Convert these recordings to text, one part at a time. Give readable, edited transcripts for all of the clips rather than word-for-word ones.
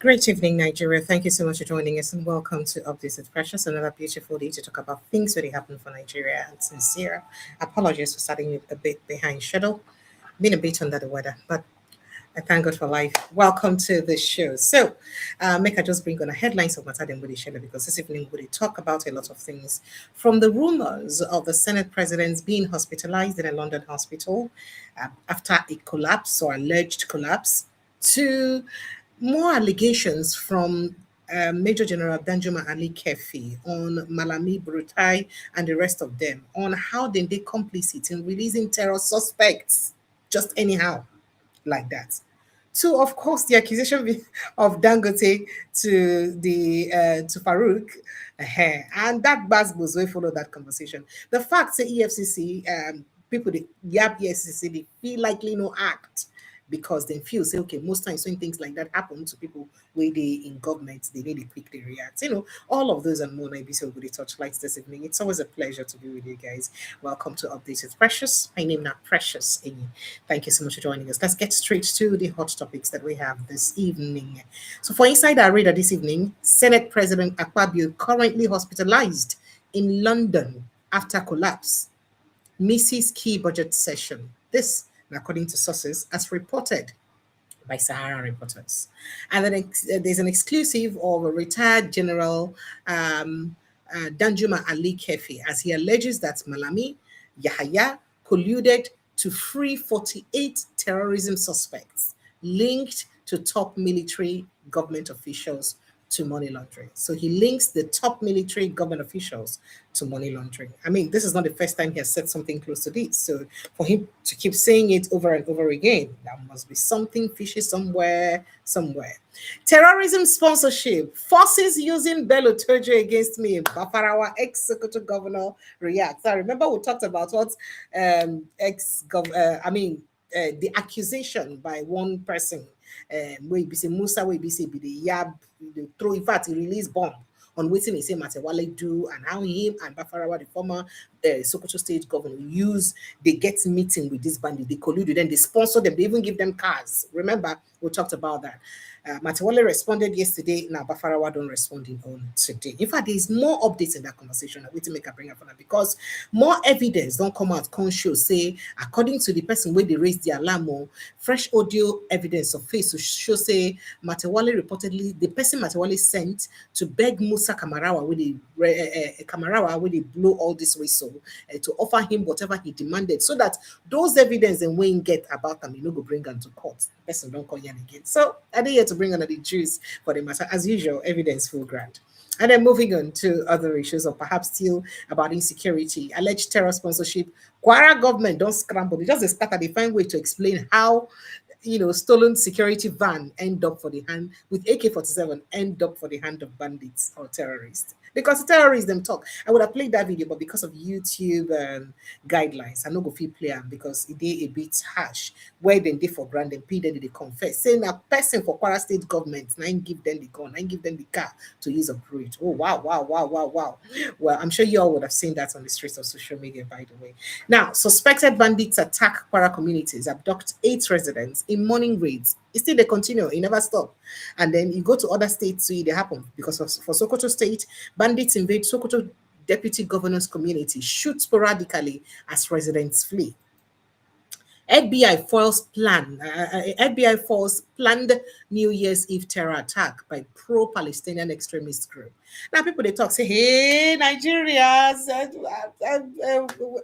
Great evening, Nigeria. Thank you so much for joining us and welcome to Updates with Precious. Another beautiful day to talk about things that happen for Nigeria and sincere. Apologies for starting a bit behind schedule. Been a bit under the weather, but I thank God for life. Welcome to the show. Make I just bring on the headlines of Matter and Woody Schedule because this evening we talk about a lot of things from the rumors of the Senate presidents being hospitalized in a London hospital after a collapse or alleged collapse to more allegations from Major General Danjuma Ali Kefi on Malami Brutai and the rest of them on how they complicit in releasing terror suspects just anyhow like that. Two, of course, the accusation of Dangote to Farouk, and that Basbos will follow that conversation. The fact that EFCC people the yap EFCC they feel likely no act because they feel say okay most times when things like that happen to people where they in government they really quickly react. All of those and more. Maybe so good touch lights this evening. It's always a pleasure to be with you guys. Welcome to Updates with Precious. My name is Precious. Thank you so much for joining us. Let's get straight to the hot topics that we have this evening. So for Inside Our Radar this evening, Senate President Akpabio currently hospitalized in London after collapse, misses key budget session. This, according to sources, as reported by Sahara reporters. And then there's an exclusive of a retired General Danjuma Ali Kefi as he alleges that Malami, Yahaya colluded to free 48 terrorism suspects linked to top military government officials to money laundering. So he links the top military government officials to money laundering. I mean, this is not the first time he has said something close to this. So for him to keep saying it over and over again, there must be something fishy somewhere. Terrorism sponsorship, forces using Bello Turjo against me. Bafarawa ex-Sokoto governor reacts. I remember we talked about what the accusation by one person wey be say Musa wey be say be the yab throw in fact he release bomb on wetin he say Matewale do and how him and Bafarawa the former Sokoto state governor use they get meeting with this bandit, they collude with them, they sponsor them, they even give them cars. Remember we talked about that. Matewale responded yesterday. Now Bafarawa don't respond on today. In fact, there is more updates in that conversation. I wait to make a bring up for that because more evidence don't come out. Can show say according to the person where they raised the alarm, fresh audio evidence of face to show say Matewale reportedly the person Matewale sent to beg Musa Kamarawa where they blow all this whistle to offer him whatever he demanded, so that those evidence and when get about them, go bring them to court. Person don't call yan again. So I didn't here to bring another juice for the matter. As usual, evidence full grant. And then moving on to other issues, or perhaps still about insecurity, alleged terror sponsorship. Kwara government don't scramble. They just scatter. They find way to explain how stolen security van end up for the hand with AK-47 end up for the hand of bandits or terrorists. Because the terrorists them talk. I would have played that video, but because of YouTube guidelines, I no go feel play am because it is a bit harsh. Where then they for grant and P then they confess. Saying a person for Kwara state government, nine give them the gun, nine give them the car to use operate. Oh wow. Well, I'm sure you all would have seen that on the streets of social media, by the way. Now, suspected bandits attack Kwara communities, abduct 8 residents in morning raids. It still they continue, it never stop. And then you go to other states, so it happen because for Sokoto State, bandits invade Sokoto deputy governor's community, shoot sporadically as residents flee. FBI foils planned New Year's Eve terror attack by pro-Palestinian extremist group. Now people they talk say, hey Nigerians,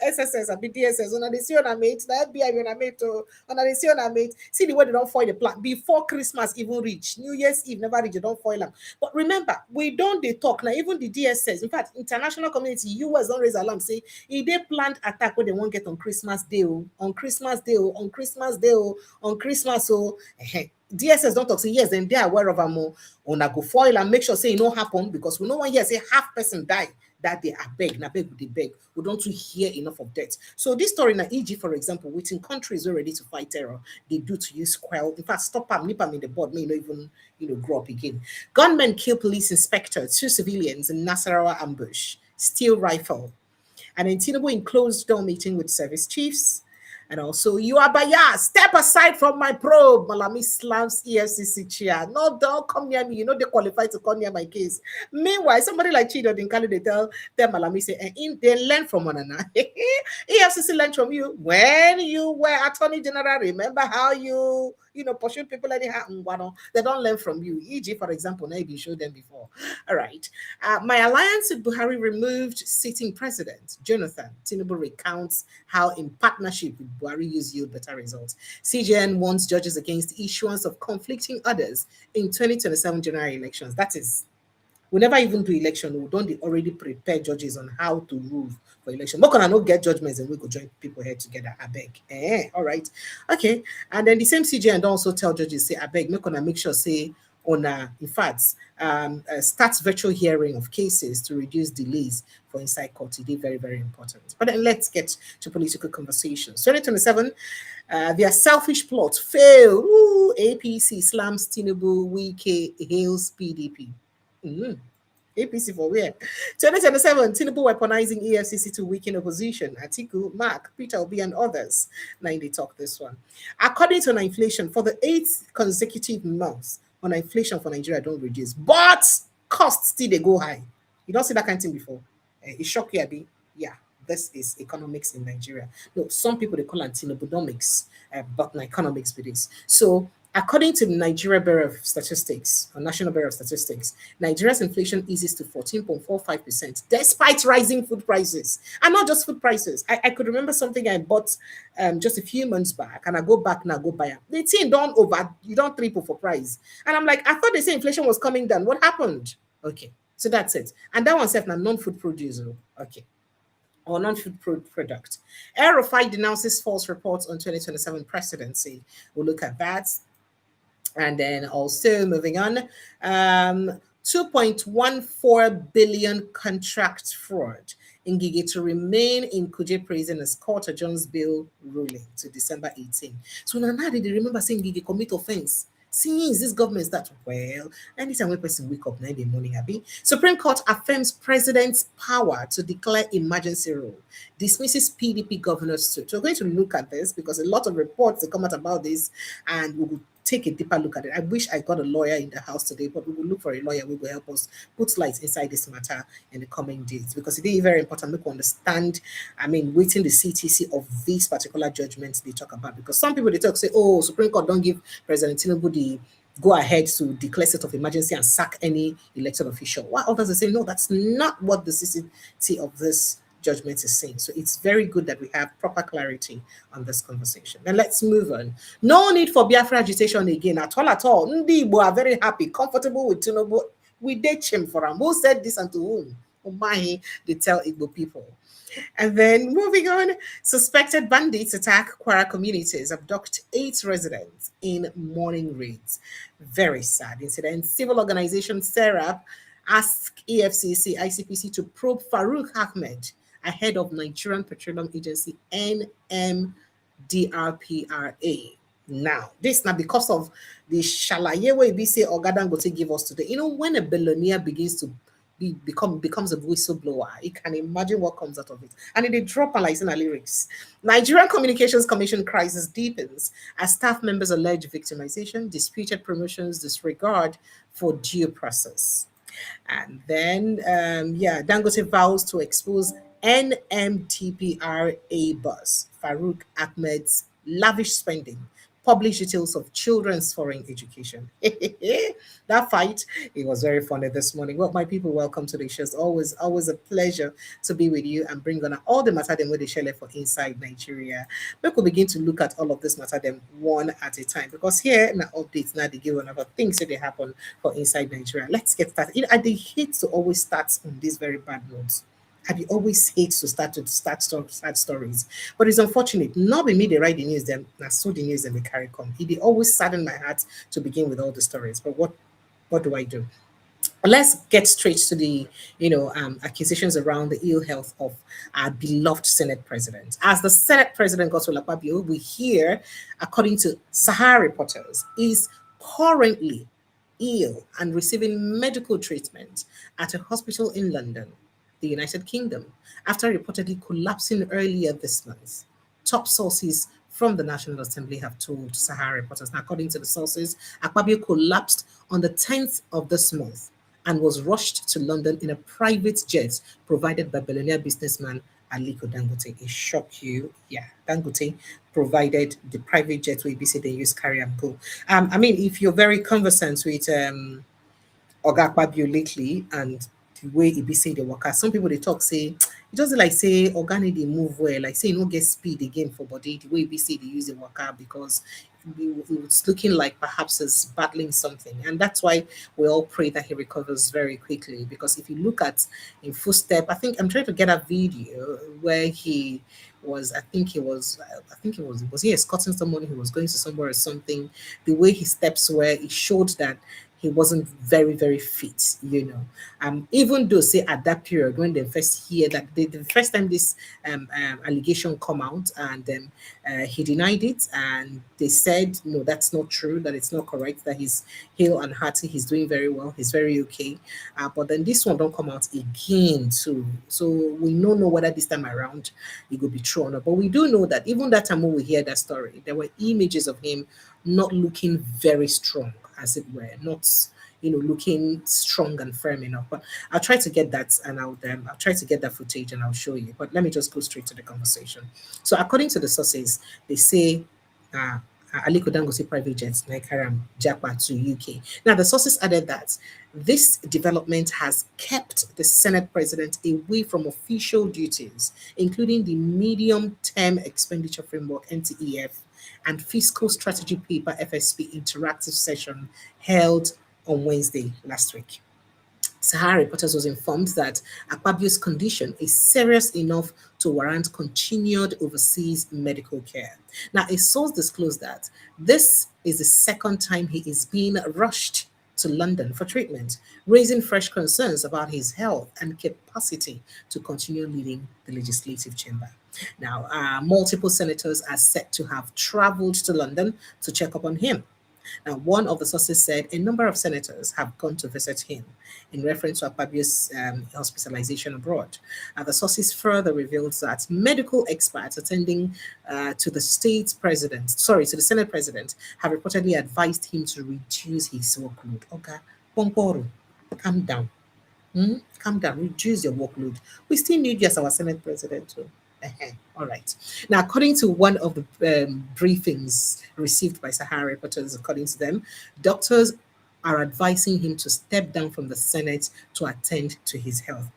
SSS, DSS, on the see on mate, the FBI on mate, on the see on mate. See the way they don't foil the plan before Christmas even reach. New Year's Eve never reach, they don't foil them. But remember, we don't they talk now. Even the DSS, in fact, international community, US don't raise alarm. Say if they planned attack where they won't get on Christmas Day, on Christmas Day, on Christmas Day, on Christmas. So DSS don't talk. Say yes, then they are aware of them more. On a go foil and make sure say it no happen because we no one here say half person die that they are beg. Now beg they beg. We don't hear enough of death. So this story in Egypt, for example, within countries ready to fight terror, they do to use quell. In fact, stop them, nip them in the board, may not even grow up again. Gunmen kill police inspector, 2 civilians in Nasarawa ambush, steal rifle. And then Tinubu in closed door meeting with service chiefs. And also, you are biased. Step aside from my probe. Malami slams EFCC chair. No, don't come near me. You know they qualify to come near my case. Meanwhile, somebody like Chido Dinkali, they tell Malami, say, and they learn from one another. EFCC learned from you when you were Attorney General. Remember how you know, pursue people anyhow. They don't learn from you. E.g., for example, now you showed them before. All right. My alliance with Buhari removed sitting president. Jonathan Tinubu recounts how in partnership with Buhari yield better results. CJN warns judges against issuance of conflicting orders in 2027 general elections. That is, we never even do election. We don't already prepare judges on how to rule for election. More can I not get judgments and we go join people here together. I beg. All right. Okay. And then the same CJ and also tell judges, say, I beg, make sure say on in fact starts virtual hearing of cases to reduce delays for inside court. It is very, very important. But then let's get to political conversations. 2027, their selfish plot failed. Ooh, APC slams Tinubu, Wike hails PDP. APC for where? 2027, Tinubu weaponizing EFCC to weaken opposition. Atiku, Mark, Peter Obi, and others. Now they talk this one. According to inflation, for the 8th consecutive months, on inflation for Nigeria don't reduce, but costs still they go high. You don't see that kind of thing before. It shock you, Abi. Yeah, this is economics in Nigeria. No, some people they call it Tinubunomics, but economics with this. So according to the Nigeria Bureau of Statistics, or National Bureau of Statistics, Nigeria's inflation eases to 14.45% despite rising food prices. And not just food prices. I could remember something I bought just a few months back, and I go back now, go buy it. The thing you don't triple for price. And I'm like, I thought they said inflation was coming down. What happened? Okay, so that's it. And that one said now non-food producer. Okay. Or non-food product. Aerofy denounces false reports on 2027 presidency. We'll look at that. And then also moving on, 2.14 billion contract fraud. Ngige to remain in Kuje prison as court adjourns bill ruling to December 18. So now they remember saying Ngige commit offense. Since this government starts, well, anytime one person wake up 9 in the morning, Abby. Supreme Court affirms president's power to declare emergency rule, dismisses PDP governor's suit. So we're going to look at this because a lot of reports that come out about this, and we will take a deeper look at it. I wish I got a lawyer in the house today, but we will look for a lawyer who will help us put light inside this matter in the coming days, because it is very important to understand, waiting the CTC of these particular judgments they talk about. Because some people, they talk, say, oh, Supreme Court don't give President Tinubu the go ahead to declare state of emergency and sack any elected official. While others are saying, no, that's not what the CTC of this judgment is saying. So it's very good that we have proper clarity on this conversation. Now let's move on. No need for Biafra agitation again at all at all. Ndi Igbo are very happy, comfortable with Tinubu. We did him for him. Who said this and to whom? Umahi, they tell Igbo people. And then moving on, suspected bandits attack Kwara communities, abduct 8 residents in morning raids. Very sad incident. Civil organization Serap asked EFCC, ICPC to probe Farouk Ahmed ahead of Nigerian Petroleum Agency NMDRPRA. Now, this now because of the shalaye way we say Ogadan go to give us today. You know, when a billionaire begins to becomes a whistleblower, you can imagine what comes out of it. And they drop like in the lyrics. Nigerian Communications Commission crisis deepens as staff members allege victimization, disputed promotions, disregard for due process. And then, Dangote vows to expose NMTPRA boss Farouk Ahmed's lavish spending, publish details of children's foreign education. That fight, it was very funny this morning. Well, my people, welcome to the show. It's always a pleasure to be with you and bring on all the matter them where they share for inside Nigeria. We could begin to look at all of this matter them one at a time, because here in the updates now they give another things that they happen for inside Nigeria. Let's get started. I hate to always start on these very bad notes. I always hate to start sad stories, but it's unfortunate. Not be me they write the news, them now so the news and they carry come. It always sadden my heart to begin with all the stories. But what do I do? Let's get straight to the accusations around the ill health of our beloved Senate president. As the Senate President Godswill Akpabio, we hear, according to Sahara reporters, is currently ill and receiving medical treatment at a hospital in London, the United Kingdom, after reportedly collapsing earlier this month. top sources from the National Assembly have told Sahara reporters. Now, according to the sources, Akpabio collapsed on the 10th of this month and was rushed to London in a private jet provided by billionaire businessman Aliko Dangote. It shock you? Yeah, Dangote provided the private jet where BC they use carry and go. I mean, if you're very conversant with Oga Akpabio lately and the way he be say the worker. Some people they talk say it just like say Oga need dey move well, like say e no get speed again for body, the way he be say they use the worker because it's looking like perhaps he's battling something. And that's why we all pray that he recovers very quickly. Because if you look at in footstep, I think I'm trying to get a video where he was, I think it was he escorting someone who was going to somewhere or something. The way his steps were, it showed that he wasn't very, very fit, you know. Even though, say, at that period when they first hear that the first time this allegation come out and he denied it and they said, no, that's not true, that it's not correct, that he's hale and hearty, he's doing very well, he's very okay. But then this one don't come out again too. So we don't know whether this time around it will be true or not. But we do know that even that time when we hear that story, there were images of him not looking very strong, as it were, not looking strong and firm enough. But I'll try to get that, and I'll try to get that footage and I'll show you. But let me just go straight to the conversation. So according to the sources, they say uh, Aliko Dangote private jets Naikaram Japa to UK. Now the sources added that this development has kept the Senate president away from official duties, including the medium-term expenditure framework (MTEF) and fiscal strategy paper (FSP) interactive session held on Wednesday last week. Sahara reporters was informed that Akpabio's condition is serious enough to warrant continued overseas medical care. Now, a source disclosed that this is the second time he is being rushed to London for treatment, raising fresh concerns about his health and capacity to continue leading the legislative chamber. Now, multiple senators are said to have traveled to London to check up on him. Now, one of the sources said a number of senators have gone to visit him in reference to Akpabio's hospitalization abroad. The sources further revealed that medical experts attending to the Senate president, have reportedly advised him to reduce his workload. Okay, Pomporo, calm down. Calm down, reduce your workload. We still need you as our Senate president too. All right. Now, according to one of the briefings received by Sahara reporters, according to them, doctors are advising him to step down from the Senate to attend to his health.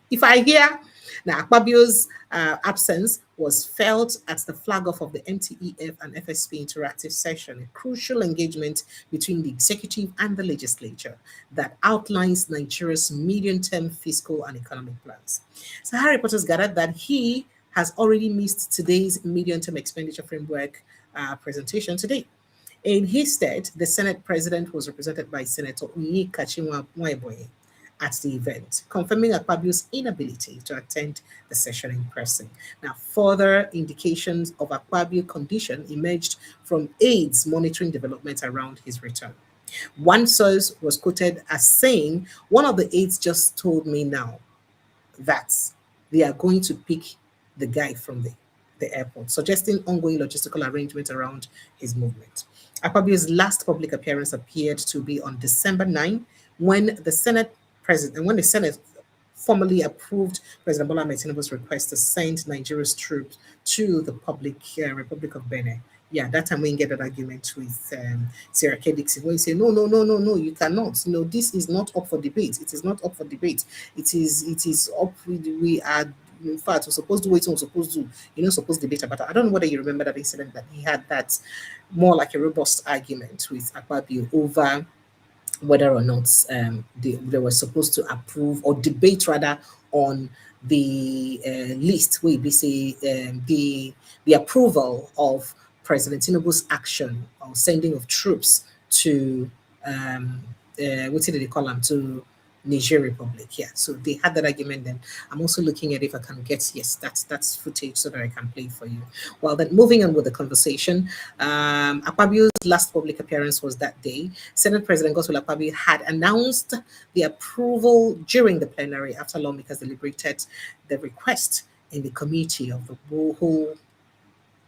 If I hear, now Akpabio's absence was felt at the flag off of the MTEF and FSP interactive session, a crucial engagement between the executive and the legislature that outlines Nigeria's medium-term fiscal and economic plans. Sahara reporters gathered that he has already missed today's medium-term expenditure framework presentation today. In his stead, the Senate president was represented by Senator Unyi Kachinwa Mwaiboye at the event, confirming Akpabio's inability to attend the session in person. Now, further indications of Akpabio's condition emerged from aides monitoring developments around his return. One source was quoted as saying, "One of the aides just told me now that they are going to pick the guy from the airport," suggesting ongoing logistical arrangements around his movement. Akpabio's last public appearance appeared to be on December 9, when the Senate formally approved President Bola Tinubu's request to send Nigeria's troops to the Republic of Benin. Yeah, that time we get that argument with Sarah K. Dixon, when you say, no, no, no, no, no, you cannot. This is not up for debate. It is not up for debate. It is up, we are, in fact, we're supposed to wait, we're supposed to, supposed to debate about it. I don't know whether you remember that incident that he had that more like a robust argument with Akpabio over whether or not they were supposed to approve or debate rather on the list where we say the approval of President Tinubu's action or sending of troops to what did they call them, to Niger Republic. Yeah, so they had that argument. Then I'm also looking at if I can get, yes, that's footage so that I can play it for you. Well, then moving on with the conversation, Akpabio's last public appearance was that day. Senate President Godswill Akpabio had announced the approval during the plenary after lawmakers deliberated the request in the committee of the whole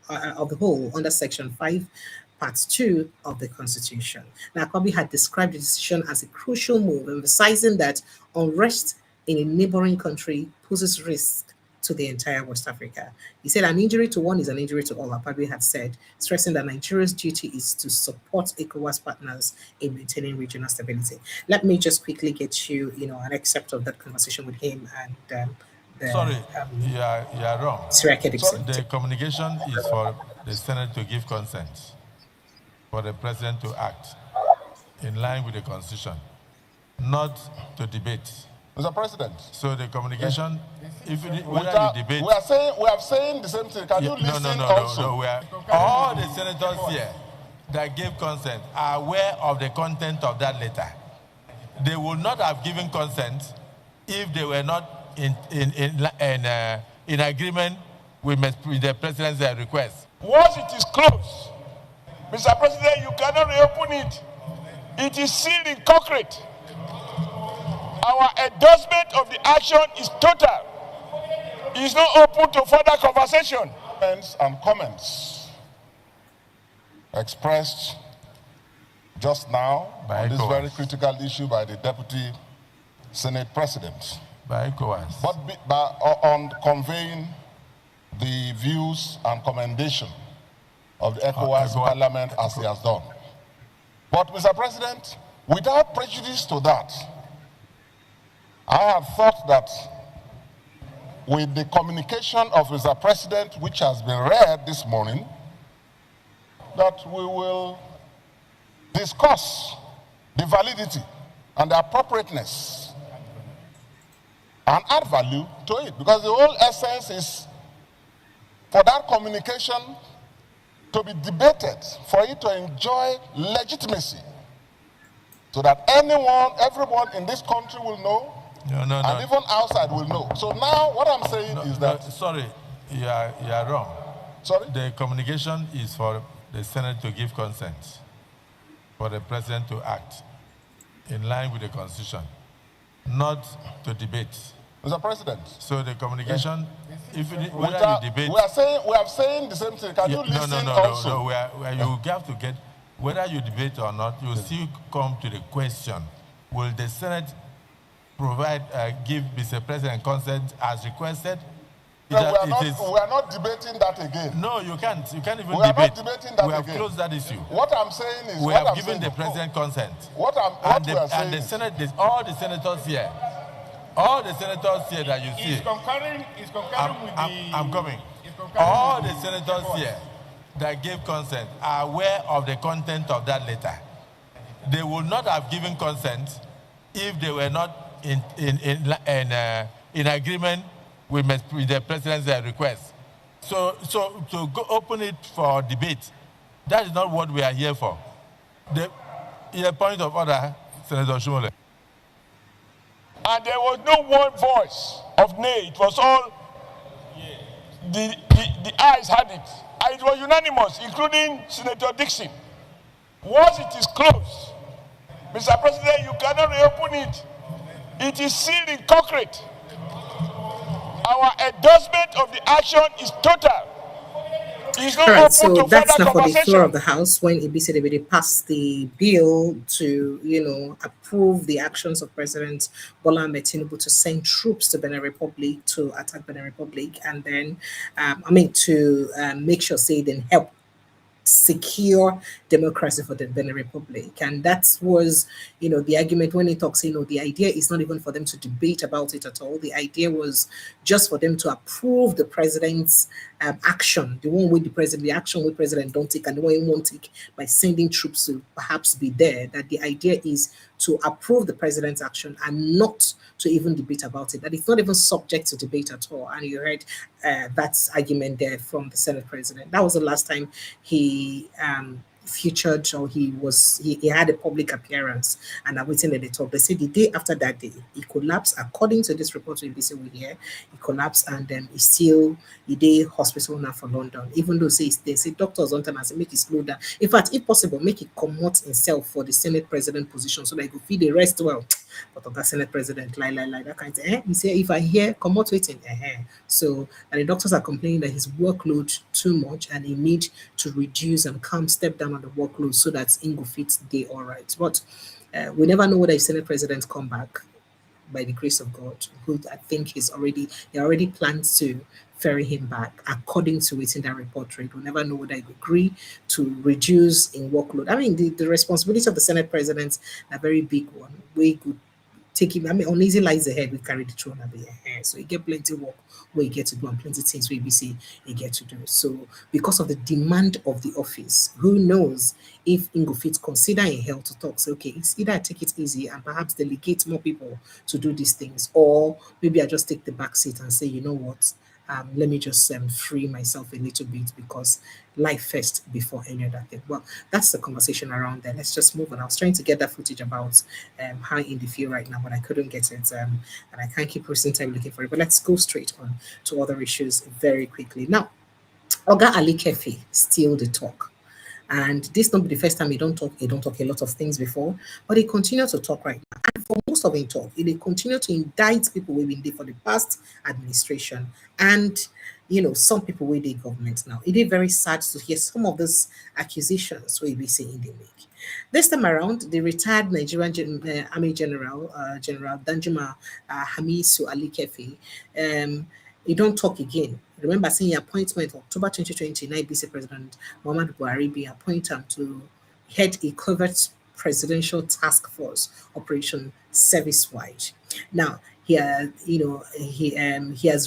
of the whole under Section 5, Part 2 of the Constitution. Now, Akpabio had described the decision as a crucial move, emphasizing that unrest in a neighboring country poses risk to the entire West Africa. He said an injury to one is an injury to all, Akpabio had said, stressing that Nigeria's duty is to support ECOWAS partners in maintaining regional stability. Let me just quickly get you, an excerpt of that conversation with him and Sorry, you are wrong. The communication is for the Senate to give consent for the President to act in line with the Constitution, not to debate. Mr. President. So the communication, if you debate, we are saying the same thing. Can you listen also? No. All the senators here that gave consent are aware of the content of that letter. They would not have given consent if they were not in agreement with the President's request. Once it is closed, Mr. President, you cannot reopen it. It is sealed in concrete. Our endorsement of the action is total. It is not open to further conversation. And comments expressed just now on this very critical issue by the Deputy Senate President. By ECOWAS. But on conveying the views and commendation of the ECOWAS Parliament as he has done. But, Mr. President, without prejudice to that, I have thought that with the communication of Mr. President, which has been read this morning, that we will discuss the validity and the appropriateness and add value to it. Because the whole essence is for that communication to be debated, for it to enjoy legitimacy, so that everyone in this country will know, and even outside will know. So now what I'm saying is that... Sorry, you are wrong. Sorry? The communication is for the Senate to give consent for the President to act in line with the Constitution, not to debate. Mr. President. So the communication, if you debate... We are saying the same thing. Can you listen also? No. You have to get... Whether you debate or not, you still come to the question, will the Senate give Mr. President consent as requested? We are not debating that again. No, you can't. You can't even debate. We are not debating that We have again. closed that issue. What I'm saying is... We have given the President consent. And the Senate, all the senators here that you see... He's concurring with the... I'm coming. All the senators here that gave consent are aware of the content of that letter. They would not have given consent if they were not in agreement with the President's request. So to go open it for debate, that is not what we are here for. The point of order, Senator Shumole. And there was no one voice of nay. It was all, the ayes had it. And it was unanimous, including Senator Dixon. Once it is closed, Mr. President, you cannot reopen it. It is sealed in concrete. Our endorsement of the action is total. All right, so that's now for the floor of the House when Ibisi passed the bill to, approve the actions of President Bola Ahmed Tinubu to send troops to Benin Republic to attack Benin Republic, and then, to make sure, then help secure democracy for the Benin Republic. And that was, the argument when he talks, the idea is not even for them to debate about it at all. The idea was just for them to approve the president's action, the action with President don't take and the one he won't take by sending troops to perhaps be there, that the idea is to approve the president's action and not to even debate about it, that it's not even subject to debate at all. And you heard that argument there from the Senate president. That was the last time he featured, or he had a public appearance and awaiting the talk. They said the day after that day, he collapsed. According to this report we hear, he collapsed, and he's still a hospital now for London. Even though they say doctors on time and say make it slow down. In fact, if possible, make it come out himself for the Senate president position so that he could feel the rest well. but of that Senate president, lie, that kind of thing. He say, if I hear, come out waiting. So, and the doctors are complaining that his workload too much and he need to reduce and step down on the workload so that Ingo fits day all right. But we never know whether a Senate president come back by the grace of God, who I think he already plans to ferry him back according to what's in that report rate. We'll never know whether he agree to reduce in workload. I mean, the responsibility of the Senate president, a very big one. We could take him, I mean, uneasy lies ahead, we carry the throne a bit ahead. So he get plenty of work where he get to do and plenty of things where we see he get to do. So because of the demand of the office, who knows if Ingo fit consider in hell to talk, say, okay, it's either I take it easy and perhaps delegate more people to do these things, or maybe I just take the back seat and say, you know what, let me just free myself a little bit because life first before any other thing. Well, that's the conversation around there. Let's just move on. I was trying to get that footage about how in the field right now, but I couldn't get it, and I can't keep wasting time looking for it. But let's go straight on to other issues very quickly. Now, Oga Ali Kefi still the talk. And this not be the first time he don't talk a lot of things before, but he continues to talk right now. And for most of him talk, he continue to indict people who've been there for the past administration and some people with the government now. It is very sad to hear some of these accusations where we saying they make. This time around, the retired Nigerian Army General, General Danjuma Hamisu Ali Kefi, he don't talk again. Remember saying appointment October 2029, BC President Muhammadu Buhari be appointed him to head a covert presidential task force operation service-wide. Now, he has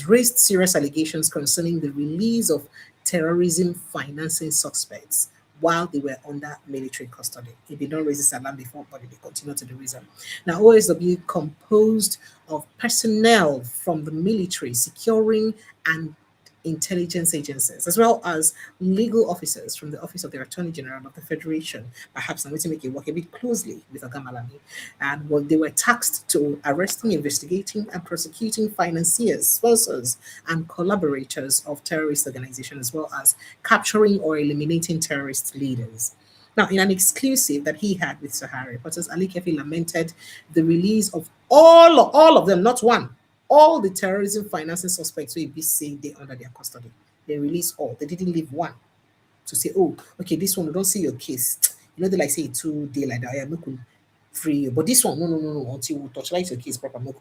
raised serious allegations concerning the release of terrorism financing suspects while they were under military custody. He did not raise this alarm before, but they continue to do reason. Now, OSW composed of personnel from the military, securing and intelligence agencies, as well as legal officers from the Office of the Attorney General of the Federation, perhaps I'm going to make it work a bit closely with Oga Malami, and they were tasked to arresting, investigating, and prosecuting financiers, sponsors, and collaborators of terrorist organizations, as well as capturing or eliminating terrorist leaders. Now, in an exclusive that he had with Sahara, reporters Ali Kefi lamented the release of all of them, not one, all the terrorism financing suspects will be saying they under their custody. They released all. They didn't leave one to say, oh, okay, this one, we don't see your case. They like say 2 days like that. I am not free you. But this one, no. Until we touchlight your case proper, no.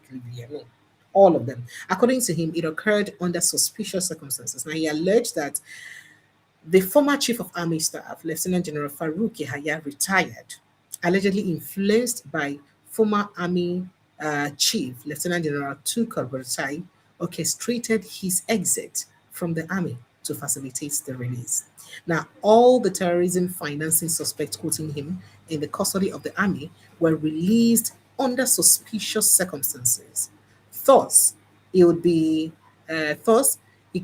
All of them. According to him, it occurred under suspicious circumstances. Now, he alleged that the former Chief of Army Staff, Lieutenant General Farouk Yahaya, retired, allegedly influenced by former Army Chief Lieutenant General Tukur Buratai, orchestrated his exit from the army to facilitate the release. Now, all the terrorism financing suspects, quoting him, in the custody of the army were released under suspicious circumstances. Thus, it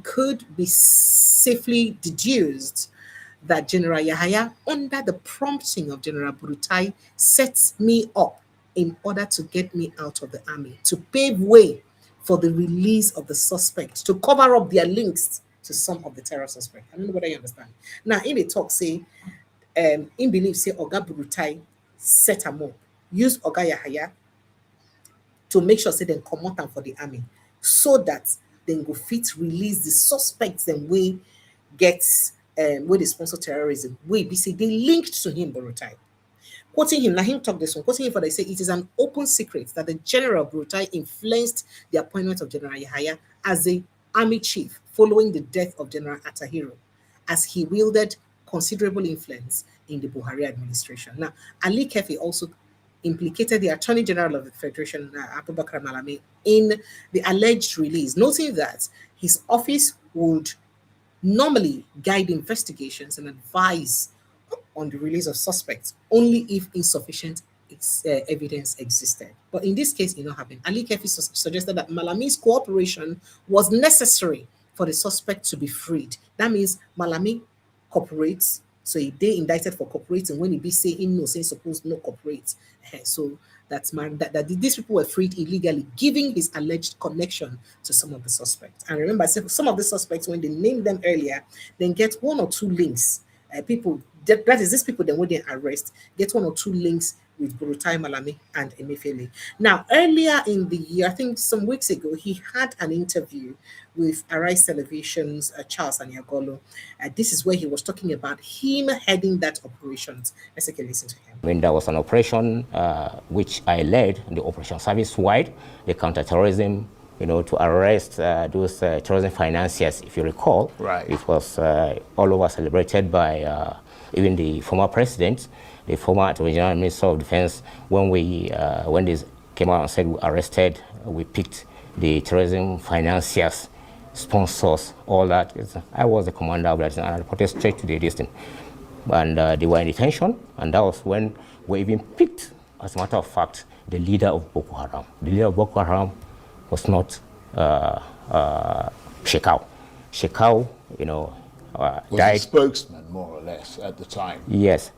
could be safely deduced that General Yahaya, under the prompting of General Buratai, sets me up in order to get me out of the army, to pave way for the release of the suspects, to cover up their links to some of the terror suspects. I don't know whether you understand. Now, in the talk, say, in belief, say, Oga Buratai set them up, use Oga Yahaya to make sure, say, they come out for the army, so that then go fit release the suspects and we get, where they sponsor terrorism, we be say, they linked to him, Buratai. Quoting him, now him talk this one, quoting him for they say, it is an open secret that the General Buratai influenced the appointment of General Yahaya as the army chief following the death of General Atahiro, as he wielded considerable influence in the Buhari administration. Now, Ali Kefi also implicated the Attorney General of the Federation, Abubakar Malami, in the alleged release, noting that his office would normally guide investigations and advise on the release of suspects only if insufficient evidence existed. But in this case, it not happened. Ali Kefi suggested that Malami's cooperation was necessary for the suspect to be freed. That means Malami cooperates, so they indicted for cooperating when he be saying no, saying supposed no cooperate. So that's that these people were freed illegally, giving his alleged connection to some of the suspects. And remember, I said some of the suspects, when they named them earlier, then get 1 or 2 links people, that is, these people then when they arrest, get 1 or 2 links with Burutai Malami and Emefiele. Now, earlier in the year, I think some weeks ago, he had an interview with Arise Television's Charles Aniagolo. This is where he was talking about him heading that operations. Let's take a listen to him. When there was an operation which I led, the operation service-wide, the counter-terrorism, to arrest those terrorism financiers, if you recall. Right. It was all over celebrated by even the former president, the former Attorney General and Minister of Defense. When they came out and said we arrested, we picked the terrorism financiers, sponsors, all that. I was the commander of that, and I reported straight to the district. And they were in detention, and that was when we even picked, as a matter of fact, the leader of Boko Haram. The leader of Boko Haram was not Shekau. Shekau, was died. a spokesman, more or less, at the time. Yes,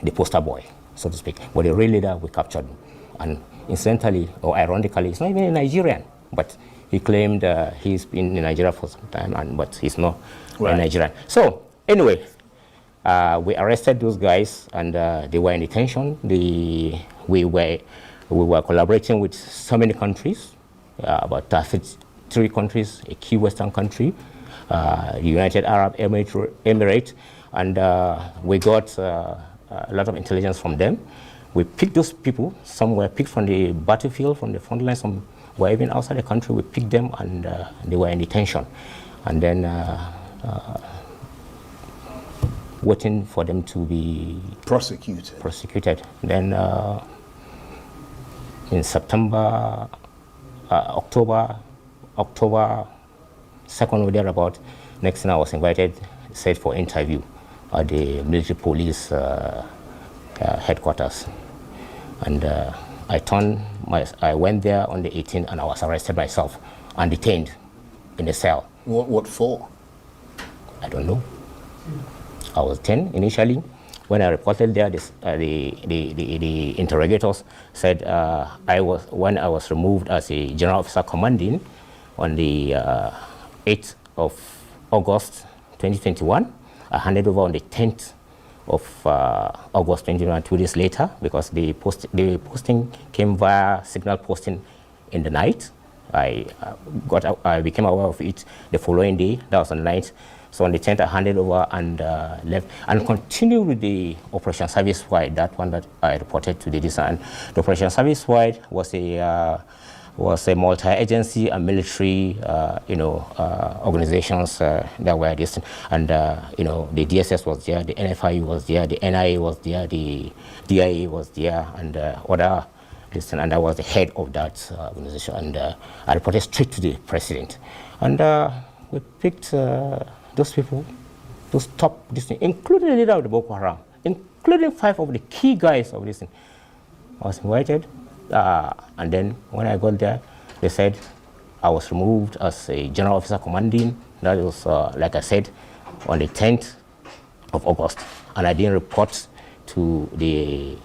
the poster boy, so to speak. But the real leader, we captured him. And incidentally, or ironically, he's not even a Nigerian, but he claimed he's been in Nigeria for some time, but he's not a Nigerian. So, anyway, we arrested those guys, and they were in detention. We were collaborating with so many countries, about 3 countries, a key Western country, the United Arab Emirates, and we got a lot of intelligence from them. We picked those people. Some were picked from the battlefield, from the front line. Some were even outside the country. We picked them, and they were in detention. And then waiting for them to be prosecuted. Then in September, October 2nd or thereabout, next thing I was invited, said for interview at the military police headquarters. And I went there on the 18th, and I was arrested myself and detained in a cell. What for? I don't know. I was 10 initially. When I reported there, the interrogators said when I was removed as a general officer commanding on the 8th of August 2021, I handed over on the 10th of August 2021, 2 days later, because the posting came via signal posting in the night. I became aware of it the following day. That was on the 9th. So on the 10th, I handed over and left and continued with the Operation Service-Wide, that one that I reported to the design. The Operation Service-Wide was a multi-agency and military, organizations that were distant. And, the DSS was there, the NFI was there, the NIA was there, the DIA was there, and other distant. And I was the head of that organization. And I reported straight to the president. And we picked those people, those top, including the leader of the Boko Haram, including 5 of the key guys of this thing. I was invited, and then when I got there, they said I was removed as a general officer commanding. That was, like I said, on the 10th of August, and I didn't report to the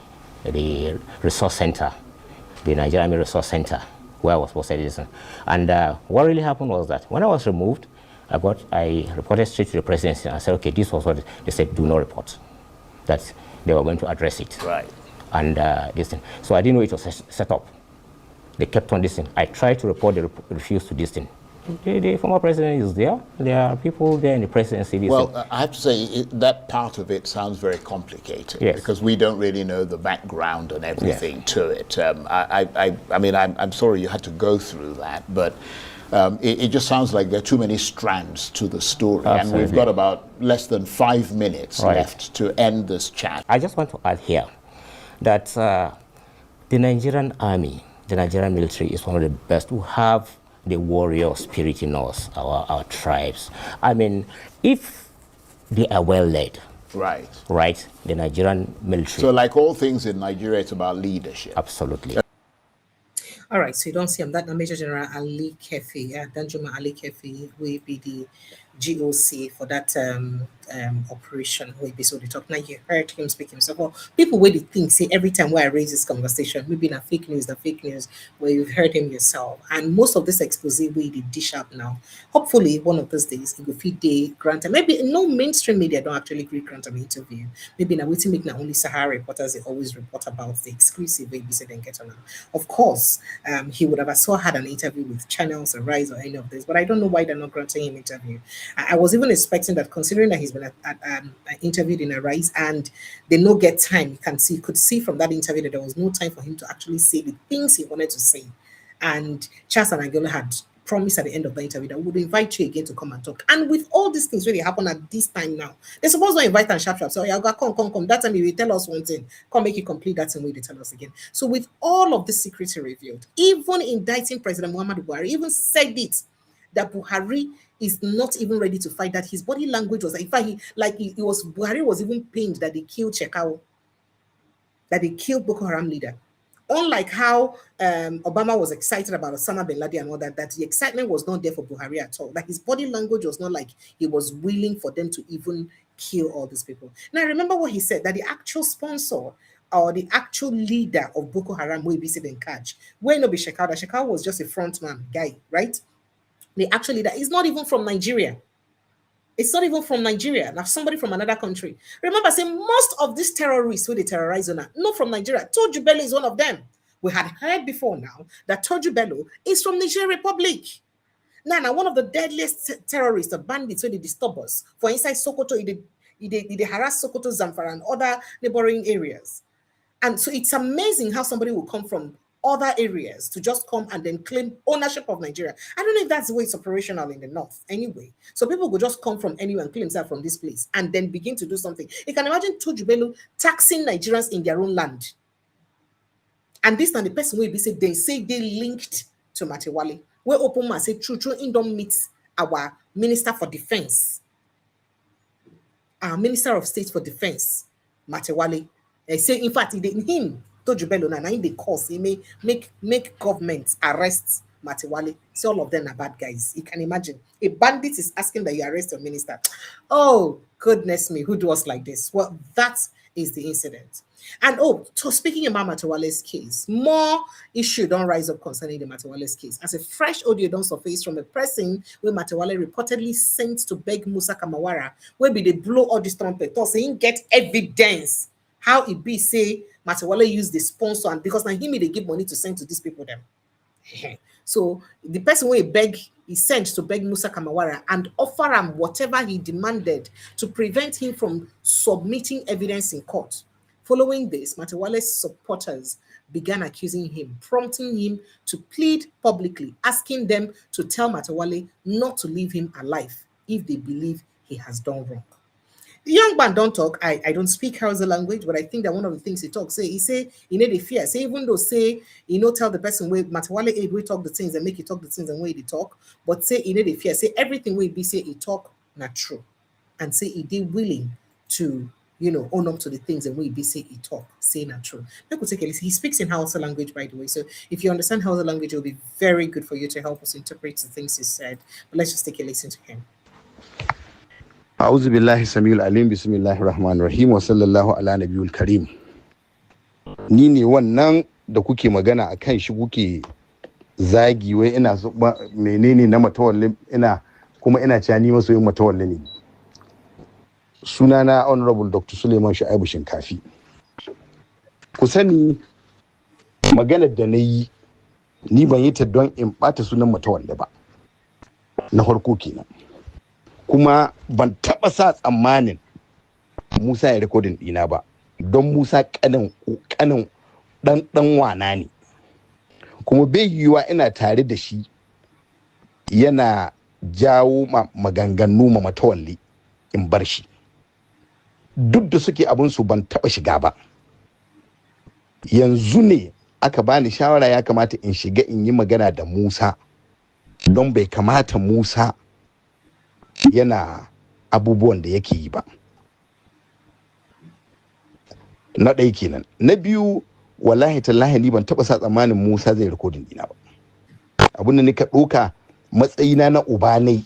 resource center, the Nigerian Army Resource Center, where I was posted. And what really happened was that when I was removed, I reported straight to the presidency, and I said, okay, this was what they said, do not report. That they were going to address it. Right. And this thing. So I didn't know it was set up. They kept on this thing. I tried to report, they refused to this thing. The former president is there. There are people there in the presidency. Well, I have to say, that part of it sounds very complicated. Yes. Because we don't really know the background and everything Yes. to it. I mean, I'm sorry you had to go through that, but it just sounds like there are too many strands to the story. Absolutely. And we've got about less than 5 minutes Right. left to end this chat. I just want to add here that the Nigerian army, the Nigerian military is one of the best who have the warrior spirit in us, our tribes. I mean, if they are well led, right, the Nigerian military. So like all things in Nigeria, it's about leadership. Absolutely. All right, so you don't see him. That Major General Ali Kefi, Danjuma Ali Kefi, will be GOC for that operation where so they talk. Now you heard him speaking. So well, people where they think say every time where I raise this conversation, maybe the fake news, where you've heard him yourself. And most of this expose where they dish up now. Hopefully one of those days it will feed the grant. Maybe no mainstream media don't actually grant an interview. Maybe now waiting make now only Sahara reporters they always report about the exclusive way they then get on. Of course, he would have as well had an interview with channels or Rise or any of this, but I don't know why they're not granting him interview. I was even expecting that, considering that he's been interviewed in a Rise and they no get time. You could see from that interview that there was no time for him to actually say the things he wanted to say. And Charles and Angola had promised at the end of the interview that we would invite you again to come and talk. And with all these things really happen at this time now, they're supposed to invite and sharp. So yeah, come. That time you will tell us one thing. Come make you complete that same way they tell us again. So with all of this secrecy revealed, even indicting President Muhammadu Buhari, even said it that Buhari is not even ready to fight, that his body language was, in fact, Buhari was even pained that they killed Chekao, that they killed Boko Haram leader. Unlike how Obama was excited about Osama bin Laden and all that the excitement was not there for Buhari at all. Like his body language was not like he was willing for them to even kill all these people. Now, remember what he said, that the actual sponsor or the actual leader of Boko Haram will be said in catch. Where no be Shekau, that Shekau was just a frontman guy, right? The actual leader is not even from Nigeria. It's not even from Nigeria. Now, somebody from another country. Remember, say most of these terrorists who they terrorize on, not from Nigeria. Toju Bello is one of them. We had heard before now that Toju Bello is from Nigeria Republic. Now, one of the deadliest terrorists, the bandits, when they disturb us, for inside Sokoto, they harass Sokoto, Zamfara, and other neighboring areas. And so it's amazing how somebody will come from other areas to just come and then claim ownership of Nigeria. I don't know if that's the way it's operational in the north anyway. So people will just come from anywhere and claim themselves from this place and then begin to do something. You can imagine Toju Bello taxing Nigerians in their own land. And this time the person will be said, they say they linked to Matewale. Where open man say true, in don't meet our Minister for Defense. Our Minister of State for Defense, Matewale. They say, in fact, him, Toju Bello, and in the course, he may make government arrest Matewale. See, all of them are bad guys. You can imagine. A bandit is asking that you arrest your minister. Oh, goodness me, who do us like this? Well, that is the incident. And so speaking about Matewale's case, more issue don't rise up concerning the Matewale's case. As a fresh audio don't surface from a person where Matewale reportedly sent to beg Musa Kamawara, where be they blow all this trumpet, saying get evidence how it be say Matewale used the sponsor, and because now him they give money to send to these people them. So the person where he sent to beg Musa Kamawara and offer him whatever he demanded to prevent him from submitting evidence in court. Following this, Matewale's supporters began accusing him, prompting him to plead publicly, asking them to tell Matewale not to leave him alive if they believe he has done wrong. The young man don't talk. I don't speak Hausa language, but I think that one of the things he talks, he say, the fear. Say, even though say, tell the person where Matewale we talk the things and make you talk the things and way they talk, but say, the fear. Say everything we be say he talk not true. And say he did willing to, own up to the things and we be say he talk, say not true. Let me take a listen. He speaks in Hausa language, by the way. So if you understand Hausa language, it will be very good for you to help us interpret the things he said. But let's just take a listen to him. A'udhu billahi samil alim bismillahir rahmanir rahim wa sallallahu ala nabiyul karim. Ni ne wannan da kuke magana akan shi kuke zagi wai ina menene na Matawalle ina cewa ni masoyin Matawalle ne. Sunana Honorable Dr. Suleiman Shu'aibu Shinkafi. Ku sani maganar da na yi ni ban yi ta don in bata sunan Matawalle ba. Na farko kenan. Kuma ban taɓa sa tsammanin Musa ya rikodin ɗina ba, don Musa ƙanin ɗan wana ne. Kuma bai yiwuwa ina tare da shi yana jawo maganganu ma Matawalle in bar shi. Duk da suke abinsu ban taɓa shiga ba. Yanzu ne aka bani shawara ya kamata in shiga in yi magana da Musa, don bai kamata Musa yana abubuwan da yake yi ba. Na ɗaya kenan. Na biyu, wallahi tallahi ni ban taɓa sa tsammanin Musa zai rikodin dina ba. Abin da nika ɗauka matsayina na uba ne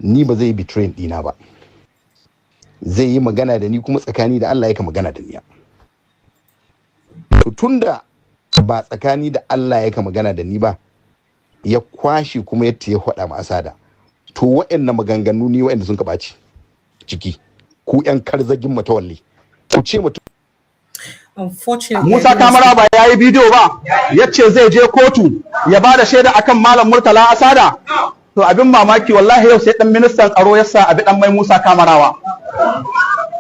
ni ba zai betray dina ba, zai yi magana da ni kuma tsakani da Allah yake magana da ni. To tunda ba tsakani da Allah yake magana da ni ba, ya kwashi kuma ya faɗa ma Asada, to wa'annan maganganu ni wa'anda sun ka ɓaci ciki, ku yan karzagin matawalli ku ce mutum. Musa Kamara ba ya yi bidiyo ba, ya ce zai je kotu ya ba da shaida akan Malam Murtala Asada. To abin mamaki wallahi yau sai dan ministan tsaro ya sa abi dan mai Musa Kamarawa.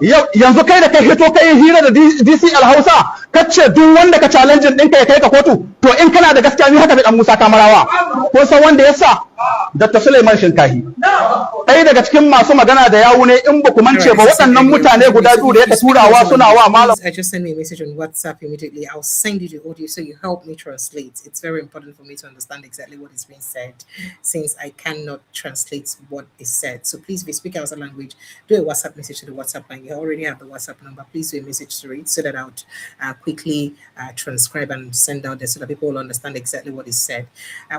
Yanzu kai da kai hito kai hira da DCL Hausa kace duk wanda ka challenge ɗinka ya kai ka kotu, to in kana da gaskiya ni haka da dan Musa Kamarawa. Ko san wanda ya sa Dr. Suleiman Shinkahi, ɗaya daga cikin masu magana da yawu ne, in ba ku mance ba waɗannan mutane guda biyu da ya turawa suna wa malam. I just send me a message on WhatsApp immediately. I'll send you the audio so you help me translate. It's very important for me to understand exactly what is being said, since I cannot translate what is said. So please, if you speak Hausa language, do a WhatsApp message to the WhatsApp line. You already have the WhatsApp number. Please do a message to it so that I'll quickly transcribe and send out there so that people will understand exactly what is said.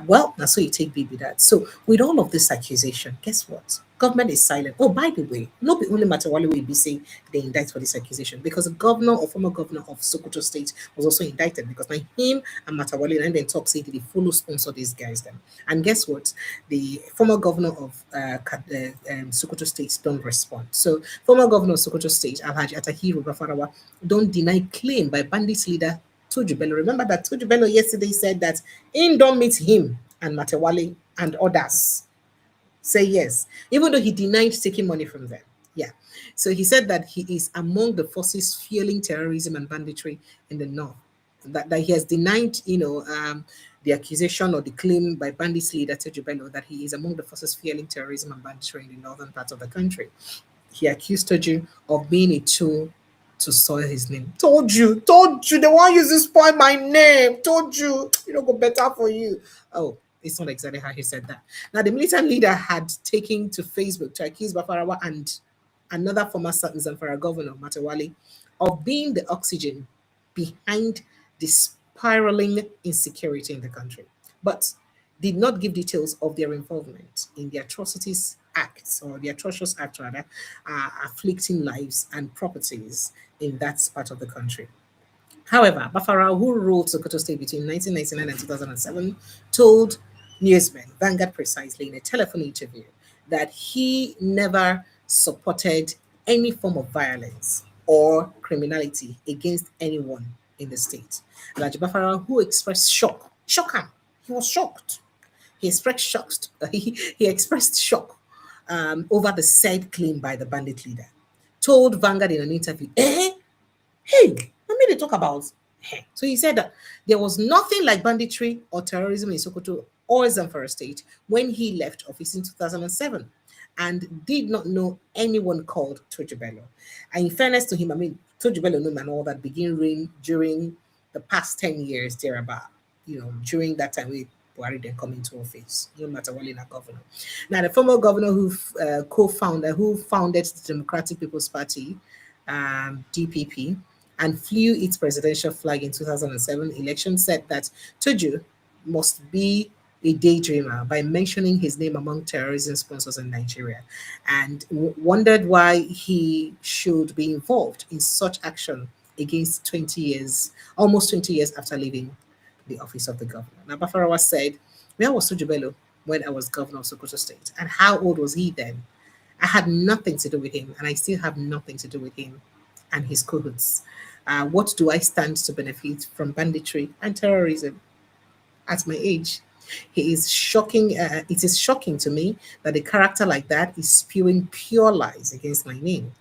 Well, now so you take BB that. So with all of this accusation, guess what? Government is silent. Oh, by the way, not the only Matawale will be saying they indict for this accusation, because the governor or former governor of Sokoto State was also indicted, because now him and Matawale and then talk say they follow sponsor these guys then. And guess what? The former governor of Sokoto State don't respond. So former governor of Sokoto State, Alhaji Atahiru Bafarawa, don't deny claim by bandits leader Tuju Bello. Remember that Tuju Bello yesterday said that in don't meet him and Matawale and others say yes, even though he denied taking money from them. Yeah. So he said that he is among the forces fueling terrorism and banditry in the north. That he has denied, the accusation or the claim by bandits leader Tuju Bello that he is among the forces fueling terrorism and banditry in the northern part of the country. He accused Tuju of being a tool to soil his name. Told you, they want you to spoil my name. Told you, go better for you. Oh, it's not exactly how he said that. Now, the militant leader had taken to Facebook to accuse Bafarawa and another former Zamfara governor, Matawale, of being the oxygen behind the spiraling insecurity in the country, but did not give details of their involvement in the atrocities acts, or the atrocious act rather, afflicting lives and properties in that part of the country. However, Bafarawa, who ruled Sokoto State between 1999 and 2007, told newsmen, Vanguard precisely, in a telephone interview, that he never supported any form of violence or criminality against anyone in the state. Alhaji Bafarawa, who expressed shock, he was shocked. He expressed shock over the said claim by the bandit leader. Told Vanguard in an interview, hey, let me talk about. So he said that there was nothing like banditry or terrorism in Sokoto or Zamfara State when he left office in 2007, and did not know anyone called Tuju Bello. And in fairness to him, Tuju Bello knew and all that began reign during the past 10 years thereabout. During that time we Buhari then come into office, no matter what in a governor. Now, the former governor who founded the Democratic People's Party, DPP, and flew its presidential flag in 2007 election, said that Tuju must be a daydreamer by mentioning his name among terrorism sponsors in Nigeria, and wondered why he should be involved in such action against almost 20 years after leaving the office of the governor. Now, Bafarawa said, where was Tuju Bello when I was governor of Sokoto State? And how old was he then? I had nothing to do with him, and I still have nothing to do with him and his cahoots. What do I stand to benefit from banditry and terrorism at my age? It is shocking to me that a character like that is spewing pure lies against my name.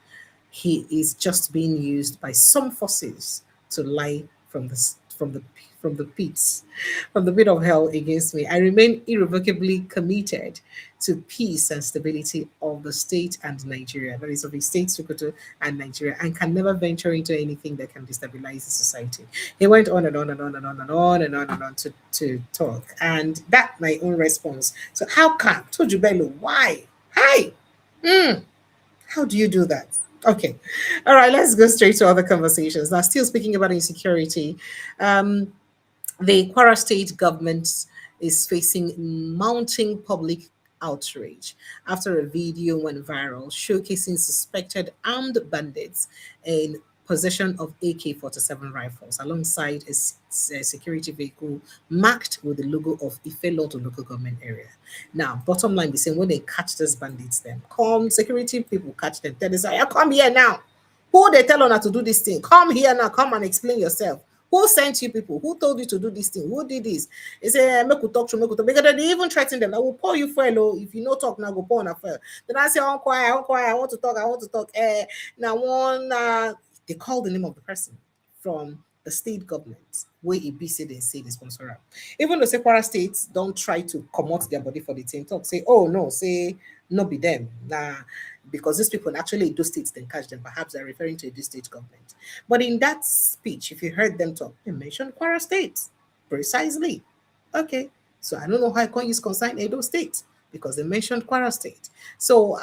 He is just being used by some forces to lie from the pit of hell against me. I remain irrevocably committed to peace and stability of the state and Nigeria. That is, of the state, Sokoto, and Nigeria, and can never venture into anything that can destabilize the society. He went on and on and on and on and on and on and on to talk. And that my own response. So how come Tuju Bello? Why? Hi. How do you do that? Okay. All right, let's go straight to other conversations. Now, still speaking about insecurity, the Kwara state government is facing mounting public outrage after a video went viral showcasing suspected armed bandits in possession of AK-47 rifles alongside a security vehicle marked with the logo of Ifeloto local government area. Now, bottom line be saying when they catch these bandits, then come security people catch them. Then they say, come here now. Who they tell on to do this thing? Come here now. Come and explain yourself. Who sent you people? Who told you to do this thing? Who did this? They say, make we talk to make we talk. Because they even threaten them. I will pour you fuel. If you no talk now, go pour on a fuel. Then I say, quiet, I want to talk, now one they call the name of the person from the state government where a BC they say the sponsor. Even the Sequara states don't try to come out their body for the team talk. Say, oh no, say no be them. Nah, because these people actually do states then catch them. Perhaps they're referring to the state government. But in that speech, if you heard them talk, they mentioned Kwara State. Precisely. Okay. So I don't know how I can use consign Edo State because they mentioned Kwara State. So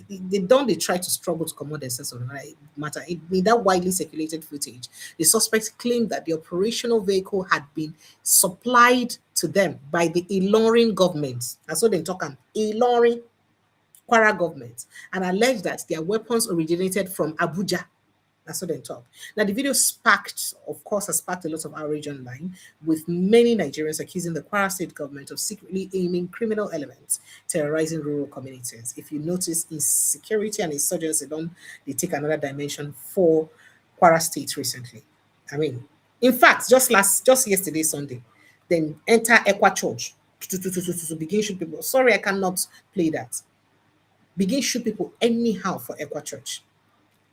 they try to struggle to come out themselves on the matter. In that widely circulated footage, the suspects claimed that the operational vehicle had been supplied to them by the Ilorin government. That's what they talk about. Ilorin Kwara government, and alleged that their weapons originated from Abuja. That's what they talk. Now, the video has sparked a lot of outrage online, with many Nigerians accusing the Kwara State government of secretly aiming criminal elements, terrorizing rural communities. If you notice, insecurity and insurgency they take another dimension for Kwara State recently. I mean, in fact, just yesterday, Sunday, then enter Ekwa Church to begin shoot people. Sorry, I cannot play that. Begin shoot people anyhow for Ekwa Church.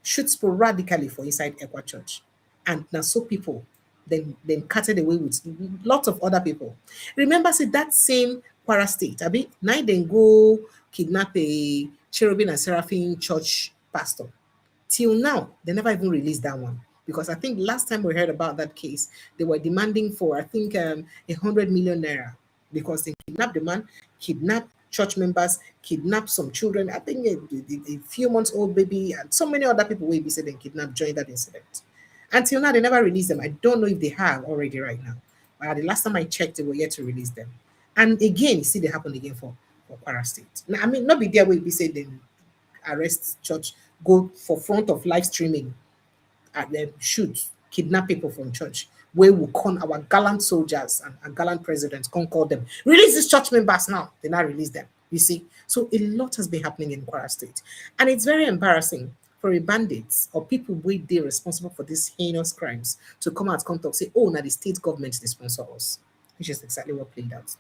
Shoot sporadically for inside Ekwa Church. And now so people then carted away with lots of other people. Remember, see that same Kwara State, now then go kidnap a Cherubim and Seraphim church pastor. Till now, they never even released that one. Because I think last time we heard about that case, they were demanding for, 100 million naira. Because they kidnapped the man, kidnapped church members, kidnapped some children. I think a few months old baby and so many other people will be said and kidnapped during that incident. Until now, they never released them. I don't know if they have already right now. But the last time I checked, they were yet to release them. And again, you see, they happen again for Kwara State. Now, I mean, not be there where we say they arrest church, go for front of live streaming, and then shoot, kidnap people from church. Where we con our gallant soldiers and gallant presidents call them, release these church members now. They now release them. You see, so a lot has been happening in Kwara State, and it's very embarrassing for a bandits or people who they responsible for these heinous crimes to come out and talk, say, oh, now the state government they sponsor us, which is exactly what played out.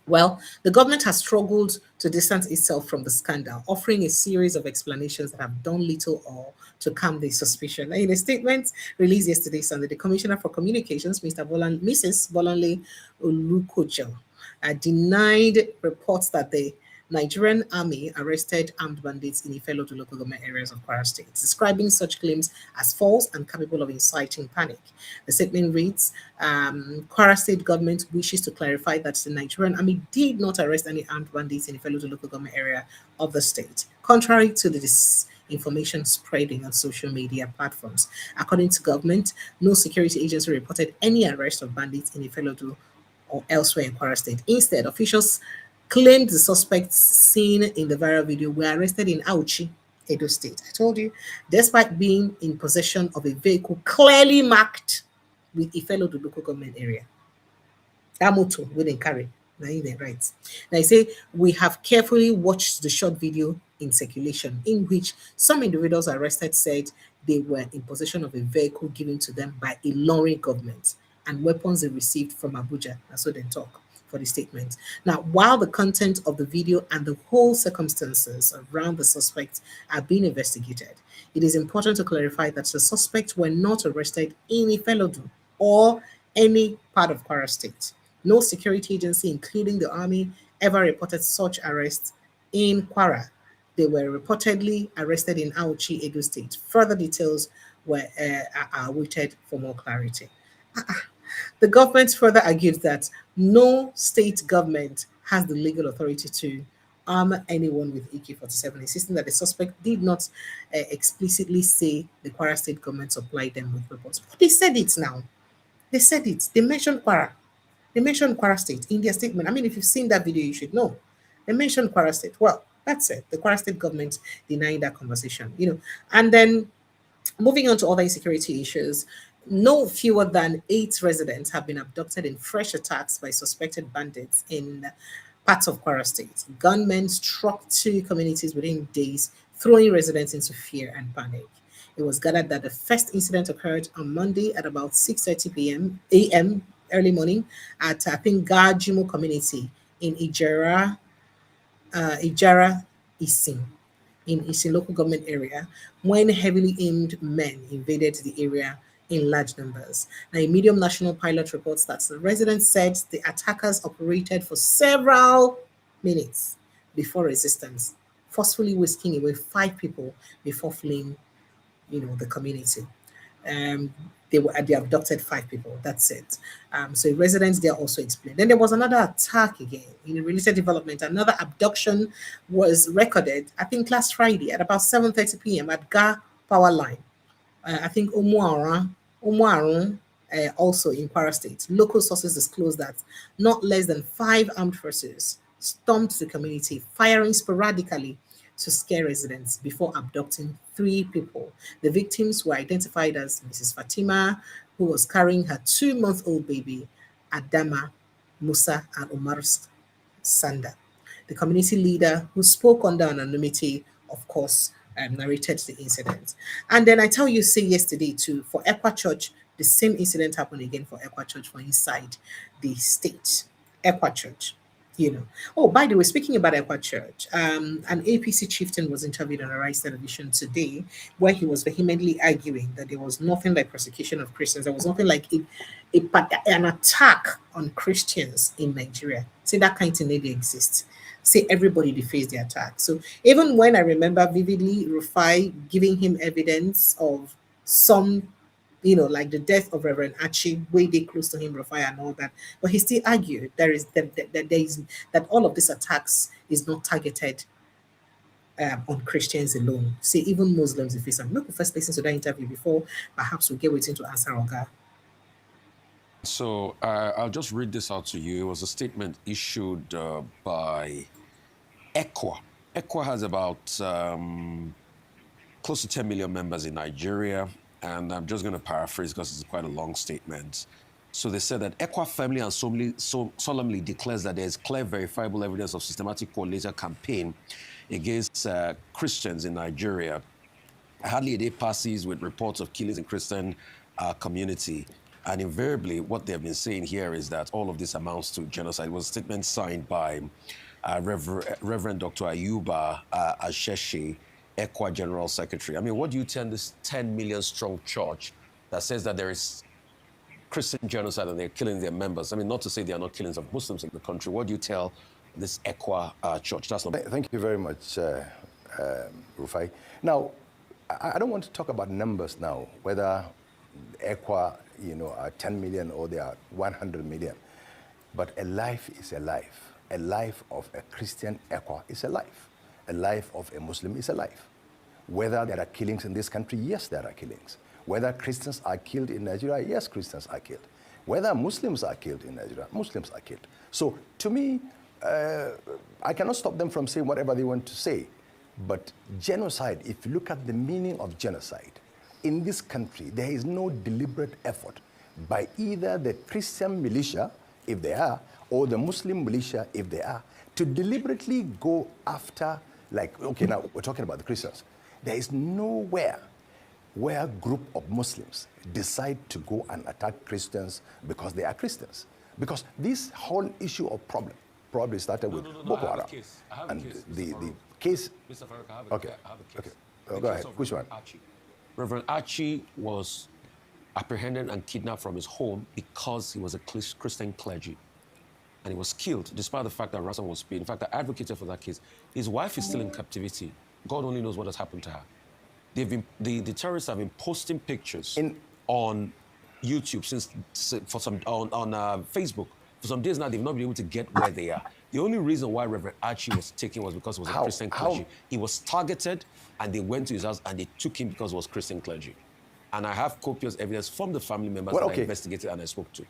Well, the government has struggled to distance itself from the scandal, offering a series of explanations that have done little or to calm the suspicion. In a statement released yesterday, Sunday, the Commissioner for Communications, Mrs. Bolanle Olukojo, denied reports that the Nigerian army arrested armed bandits in Ifeloto local government areas of Kwara State, describing such claims as false and capable of inciting panic. The statement reads, Kwara State government wishes to clarify that the Nigerian army did not arrest any armed bandits in Ifeloto local government area of the state, contrary to the disinformation spreading on social media platforms. According to government, no security agency reported any arrest of bandits in Ifeloto or elsewhere in Kwara State. Instead, officials claimed the suspects seen in the viral video were arrested in Auchi, Edo State. I told you, despite being in possession of a vehicle clearly marked with Ifeloto local government area. That motor we didn't carry. Now they right. Now I say we have carefully watched the short video in circulation in which some individuals arrested said they were in possession of a vehicle given to them by a Ilorin government and weapons they received from Abuja. That's what they talk for the statement. Now, while the content of the video and the whole circumstances around the suspects are being investigated, it is important to clarify that the suspects were not arrested in Ifeloto or any part of Kwara State. No security agency, including the army, ever reported such arrests in Kwara. They were reportedly arrested in Auchi, Edo State. Further details were are awaited for more clarity. The government further argued that no state government has the legal authority to arm anyone with AK-47, insisting that the suspect did not explicitly say the Kwara State government supplied them with weapons. But they said it now. They said it. They mentioned Kwara. They mentioned Kwara State in their statement. I mean, if you've seen that video, you should know. They mentioned Kwara State. Well, that's it. The Kwara State government denying that conversation, And then moving on to other insecurity issues, no fewer than 8 residents have been abducted in fresh attacks by suspected bandits in parts of Kwara State. Gunmen struck 2 communities within days, throwing residents into fear and panic. It was gathered that the first incident occurred on Monday at about 6:30 a.m. early morning at I think Gajimo community in Ijara Isin in Isin local government area when heavily aimed men invaded the area in large numbers. Now, a Medium National pilot reports that the residents said the attackers operated for several minutes before resistance, forcefully whisking away 5 people before fleeing, the community. They abducted 5 people. That's it. So residents there also explained. Then there was another attack again in a related development. Another abduction was recorded, I think last Friday at about 7:30 p.m. at Ga Power Line. I think Umuarun, also in Kwara State. Local sources disclosed that not less than 5 armed forces stormed the community, firing sporadically to scare residents before abducting 3 people. The victims were identified as Mrs. Fatima, who was carrying her 2-month-old baby, Adama, Musa, and Omar Sanda. The community leader, who spoke under anonymity, of course, narrated the incident. And then I tell you, say yesterday too, for Ekwa Church, the same incident happened again for Ekwa Church for inside the state. Ekwa Church. Oh, by the way, speaking about Ekwa Church, an APC chieftain was interviewed on Arise Television today, where he was vehemently arguing that there was nothing like persecution of Christians. There was nothing like an attack on Christians in Nigeria. Say that kind of thing maybe exists. Say everybody defaced the attack. So even when I remember vividly Rufai giving him evidence of some, like the death of Reverend Archie, way they close to him, Rufai and all that, but he still argued that all of these attacks is not targeted on Christians alone. Say even Muslims, if I'm not the first person to that interview before, perhaps we'll get waiting to answer Oga. So I'll just read this out to you. It was a statement issued by ECWA. ECWA has about close to 10 million members in Nigeria. And I'm just going to paraphrase because it's quite a long statement. So they said that ECWA firmly and solemnly declares that there is clear, verifiable evidence of systematic coordinated campaign against Christians in Nigeria. Hardly a day passes with reports of killings in Christian community. And invariably, what they've been saying here is that all of this amounts to genocide. It was a statement signed by Reverend Dr. Ayuba Asheshe, ECWA General Secretary. I mean, what do you tell this 10 million strong church that says that there is Christian genocide and they're killing their members? I mean, not to say they are not killings of Muslims in the country. What do you tell this ECWA church? That's not... Thank you very much, Rufai. Now, I don't want to talk about numbers now, whether ECWA, are 10 million or they are 100 million. But a life is a life. A life of a Christian ECWA is a life. A life of a Muslim is a life. Whether there are killings in this country, yes, there are killings. Whether Christians are killed in Nigeria, yes, Christians are killed. Whether Muslims are killed in Nigeria, Muslims are killed. So to me, I cannot stop them from saying whatever they want to say. But genocide, if you look at the meaning of genocide, in this country, there is no deliberate effort by either the Christian militia, if they are, or the Muslim militia, if they are, to deliberately go after, like, okay, now we're talking about the Christians. There is nowhere where a group of Muslims decide to go and attack Christians because they are Christians. Because this whole issue of problem probably started with Boko Haram. And the case... Mr. Farooq, I have a case. Okay. Go ahead. Which one? Archie. Reverend Archie was apprehended and kidnapped from his home because he was a Christian clergy. And he was killed, despite the fact that ransom was paid. In fact, I advocated for that case. His wife is still in captivity. God only knows what has happened to her. The terrorists have been posting pictures on YouTube on Facebook. For some days now, they've not been able to get where they are. The only reason why Reverend Archie was taken was because it was a Christian clergy. He was targeted, and they went to his house, and they took him because it was Christian clergy. And I have copious evidence from the family members that I investigated and I spoke to.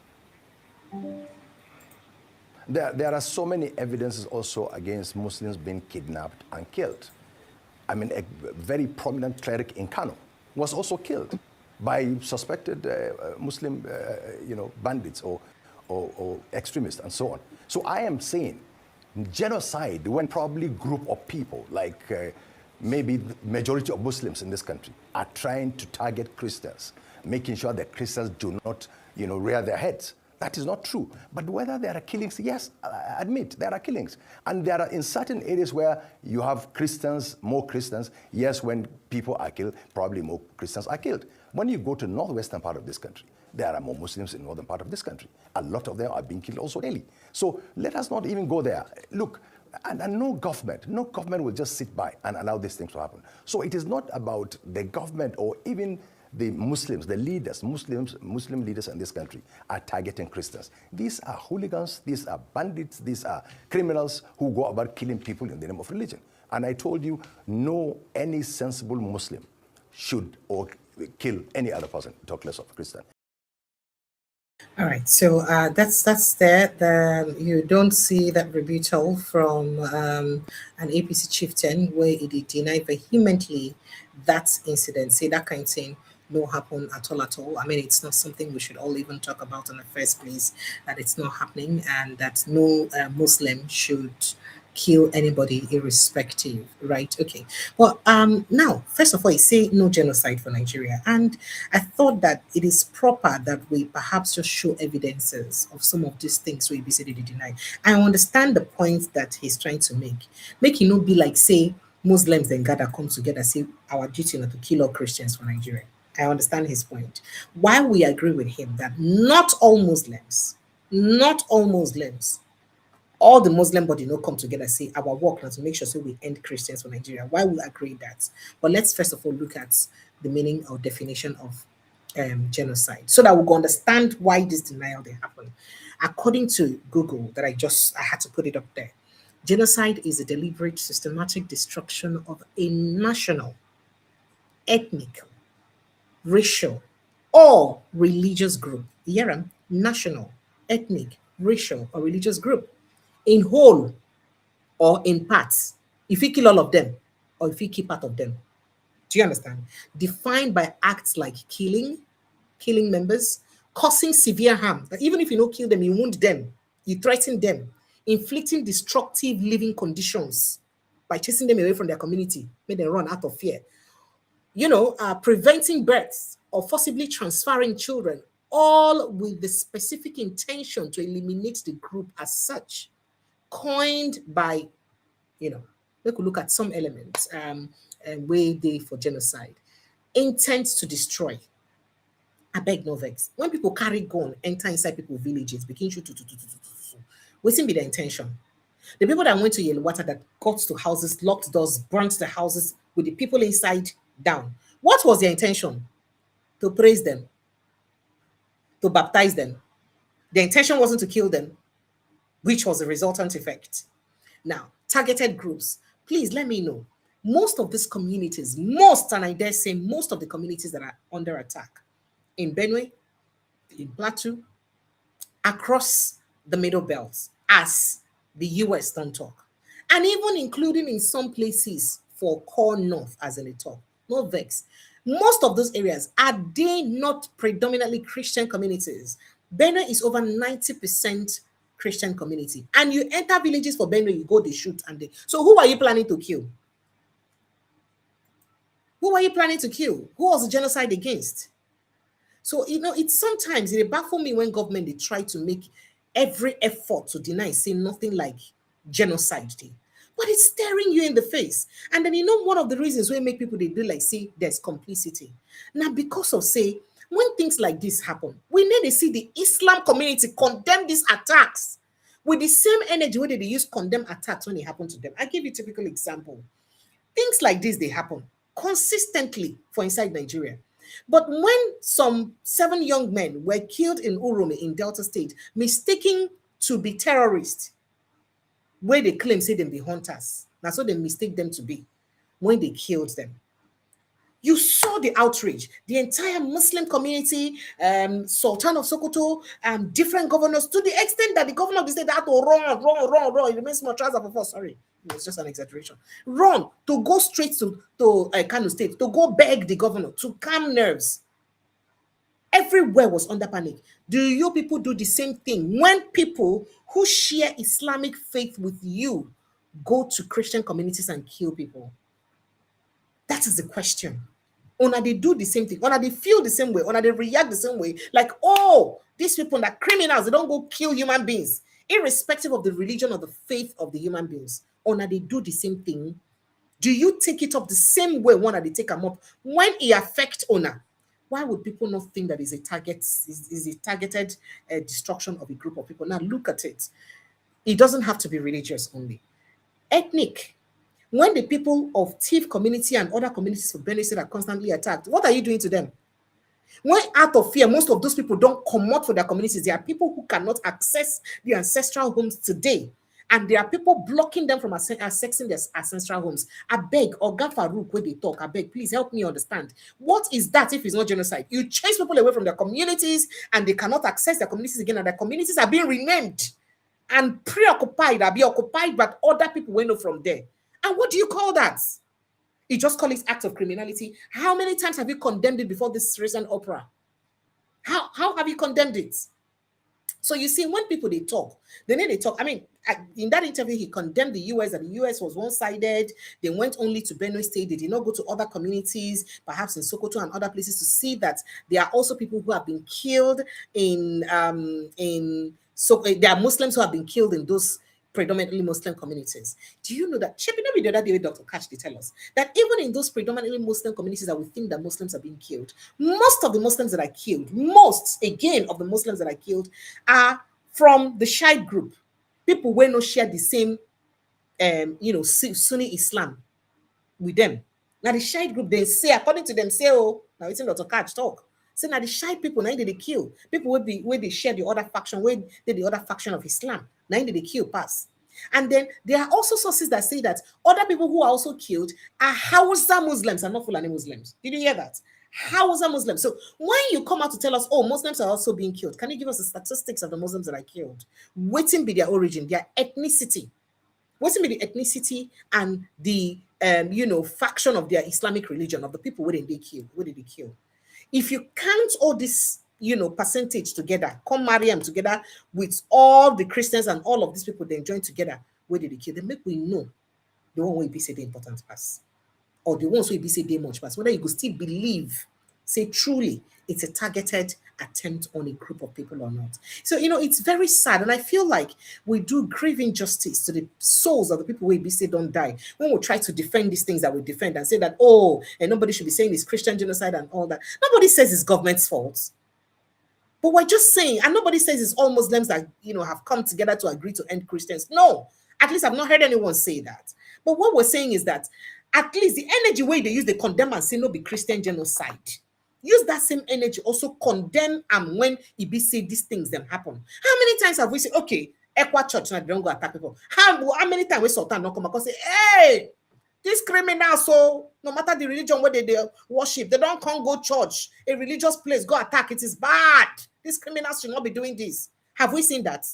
There are so many evidences also against Muslims being kidnapped and killed. I mean, a very prominent cleric in Kano was also killed by suspected Muslim, bandits or extremists and so on. So I am saying genocide, when probably group of people like maybe the majority of Muslims in this country are trying to target Christians, making sure that Christians do not, rear their heads. That is not true. But whether there are killings, yes, I admit there are killings. And there are in certain areas where you have Christians, more Christians, yes, when people are killed, probably more Christians are killed. When you go to northwestern part of this country, there are more Muslims in northern part of this country. A lot of them are being killed also daily. So let us not even go there. Look, and no government will just sit by and allow these things to happen. So it is not about the government or even the Muslims, the leaders, Muslim leaders in this country are targeting Christians. These are hooligans, these are bandits, these are criminals who go about killing people in the name of religion. And I told you, no, any sensible Muslim should or kill any other person, talk less of a Christian. All right, so that's there. You don't see that rebuttal from an APC chieftain where he denied vehemently that incident, say that kind of thing no happen at all. I mean, it's not something we should all even talk about in the first place, that it's not happening and that no Muslim should kill anybody irrespective, right? Okay. Well, now, first of all, you say no genocide for Nigeria. And I thought that it is proper that we perhaps just show evidences of some of these things we basically deny. I understand the point that he's trying to make. Make it not be like, say, Muslims and gather come together, say our duty not to kill all Christians for Nigeria. I understand his point. While we agree with him that not all Muslims, all the Muslim body no come together say our work now to make sure so we end Christians for Nigeria. Why we agree that? But let's first of all look at the meaning or definition of genocide so that we can understand why this denial they happen. According to Google, that I had to put it up there. Genocide is a deliberate, systematic destruction of a national, ethnic, racial, or religious group. National, ethnic, racial, or religious group. In whole or in parts, if you kill all of them or if you keep part of them. Do you understand? Defined by acts like killing members, causing severe harm. That even if you don't kill them, you wound them, you threaten them, inflicting destructive living conditions by chasing them away from their community, make them run out of fear. Preventing births or forcibly transferring children, all with the specific intention to eliminate the group as such. Coined by, we could look at some elements way they for genocide. Intent to destroy. I beg no vex. When people carry gun, enter inside people's villages, begin shoot. What's be the intention? The people that went to Yelwata that got to houses, locked doors, burnt the houses with the people inside down. What was their intention? To praise them, to baptize them. The intention wasn't to kill them, which was the resultant effect. Now, targeted groups, please let me know. Most of these communities, and I dare say most of the communities that are under attack in Benue, in Plateau, across the Middle Belt, as the US don't talk, and even including in some places for core North as in the talk, no vex. Most of those areas, are they not predominantly Christian communities? Benue is over 90% Christian community. And you enter villages for Benue, you go, they shoot. So who are you planning to kill? Who are you planning to kill? Who was the genocide against? So, it's sometimes, it baffles me when government, they try to make every effort to deny, say nothing like genocide thing. But it's staring you in the face. And then, one of the reasons why make people, they do like, say, there's complicity. Now, because of, say, when things like this happen, we need to see the Islam community condemn these attacks with the same energy where they use condemn attacks when it happened to them. I give you a typical example. Things like this, they happen consistently for inside Nigeria. But when some 7 young men were killed in Uromi in Delta State, mistaken to be terrorists, where they claim, say them be hunters. That's what they mistake them to be when they killed them. You saw the outrage. The entire Muslim community, Sultan of Sokoto, different governors, to the extent that the governor of the state had to run. It remains more trousers before. Sorry, it was just an exaggeration. Run to go straight to Kano State, to go beg the governor to calm nerves. Everywhere was under panic. Do you people do the same thing when people who share Islamic faith with you go to Christian communities and kill people? That is the question. Or they do the same thing, or they feel the same way, or they react the same way, like, oh, these people are criminals, they don't go kill human beings, irrespective of the religion or the faith of the human beings. Or they do the same thing. Do you take it up the same way one they take them up when it affects owner? Why would people not think that is a targeted destruction of a group of people? Now look at it. It doesn't have to be religious only. Ethnic. When the people of Thief community and other communities of Benue State are constantly attacked, what are you doing to them? When out of fear, most of those people don't come out for their communities. There are people who cannot access the ancestral homes today. And there are people blocking them from accessing their ancestral homes. I beg, Oga Farouk, when they talk, I beg, please help me understand. What is that if it's not genocide? You chase people away from their communities and they cannot access their communities again, and their communities are being renamed and preoccupied, are being occupied by other people we know from there. And what do you call that? You just call it act of criminality. How many times have you condemned it before this recent opera? How have you condemned it? So you see, when people they talk. I mean, in that interview, he condemned the US, that the US was one-sided. They went only to Benue State. They did not go to other communities, perhaps in Sokoto and other places, to see that there are also people who have been killed so there are Muslims who have been killed in those predominantly Muslim communities. Do you know that? Shaping the other day, Dr. Kash, they tell us that even in those predominantly Muslim communities that we think that Muslims are being killed, most of the Muslims that are killed, are from the Shiite group. People will not share the same, Sunni Islam with them. Now the Shiite group, they say, according to them, say, oh, now it's in Dr. Kash talk. So now the Shiite people, now they kill. People where they share the other faction, where the other faction of Islam. Now they kill pass. And then there are also sources that say that other people who are also killed are Hausa Muslims and not Fulani Muslims. Did you hear that? Hausa Muslims. So when you come out to tell us, oh, Muslims are also being killed, can you give us the statistics of the Muslims that are killed? Waiting be their origin, their ethnicity. Waiting be the ethnicity and the faction of their Islamic religion, of the people where did they kill? If you count all this, percentage together, come marry them together with all the Christians and all of these people, they join together, where did they kill? They make we know the one where be say the important pass, or the ones where be say they much pass, whether you could still believe, say truly, it's a targeted attempt on a group of people or not. So, it's very sad. And I feel like we do grave injustice to the souls of the people who be say don't die. When we try to defend these things that we defend and say that, oh, and nobody should be saying it's Christian genocide and all that. Nobody says it's government's fault. But we're just saying, and nobody says it's all Muslims that, have come together to agree to end Christians. No, at least I've not heard anyone say that. But what we're saying is that at least the energy way they use, they condemn and say no be Christian genocide. Use that same energy also condemn and when Ibi say these things them happen. How many times have we said, okay, Equa Church now they don't go attack people? How many times we Sultan not come back and say, hey, these criminals, so no matter the religion where they worship, they don't come go church, a religious place, go attack. It is bad. These criminals should not be doing this. Have we seen that?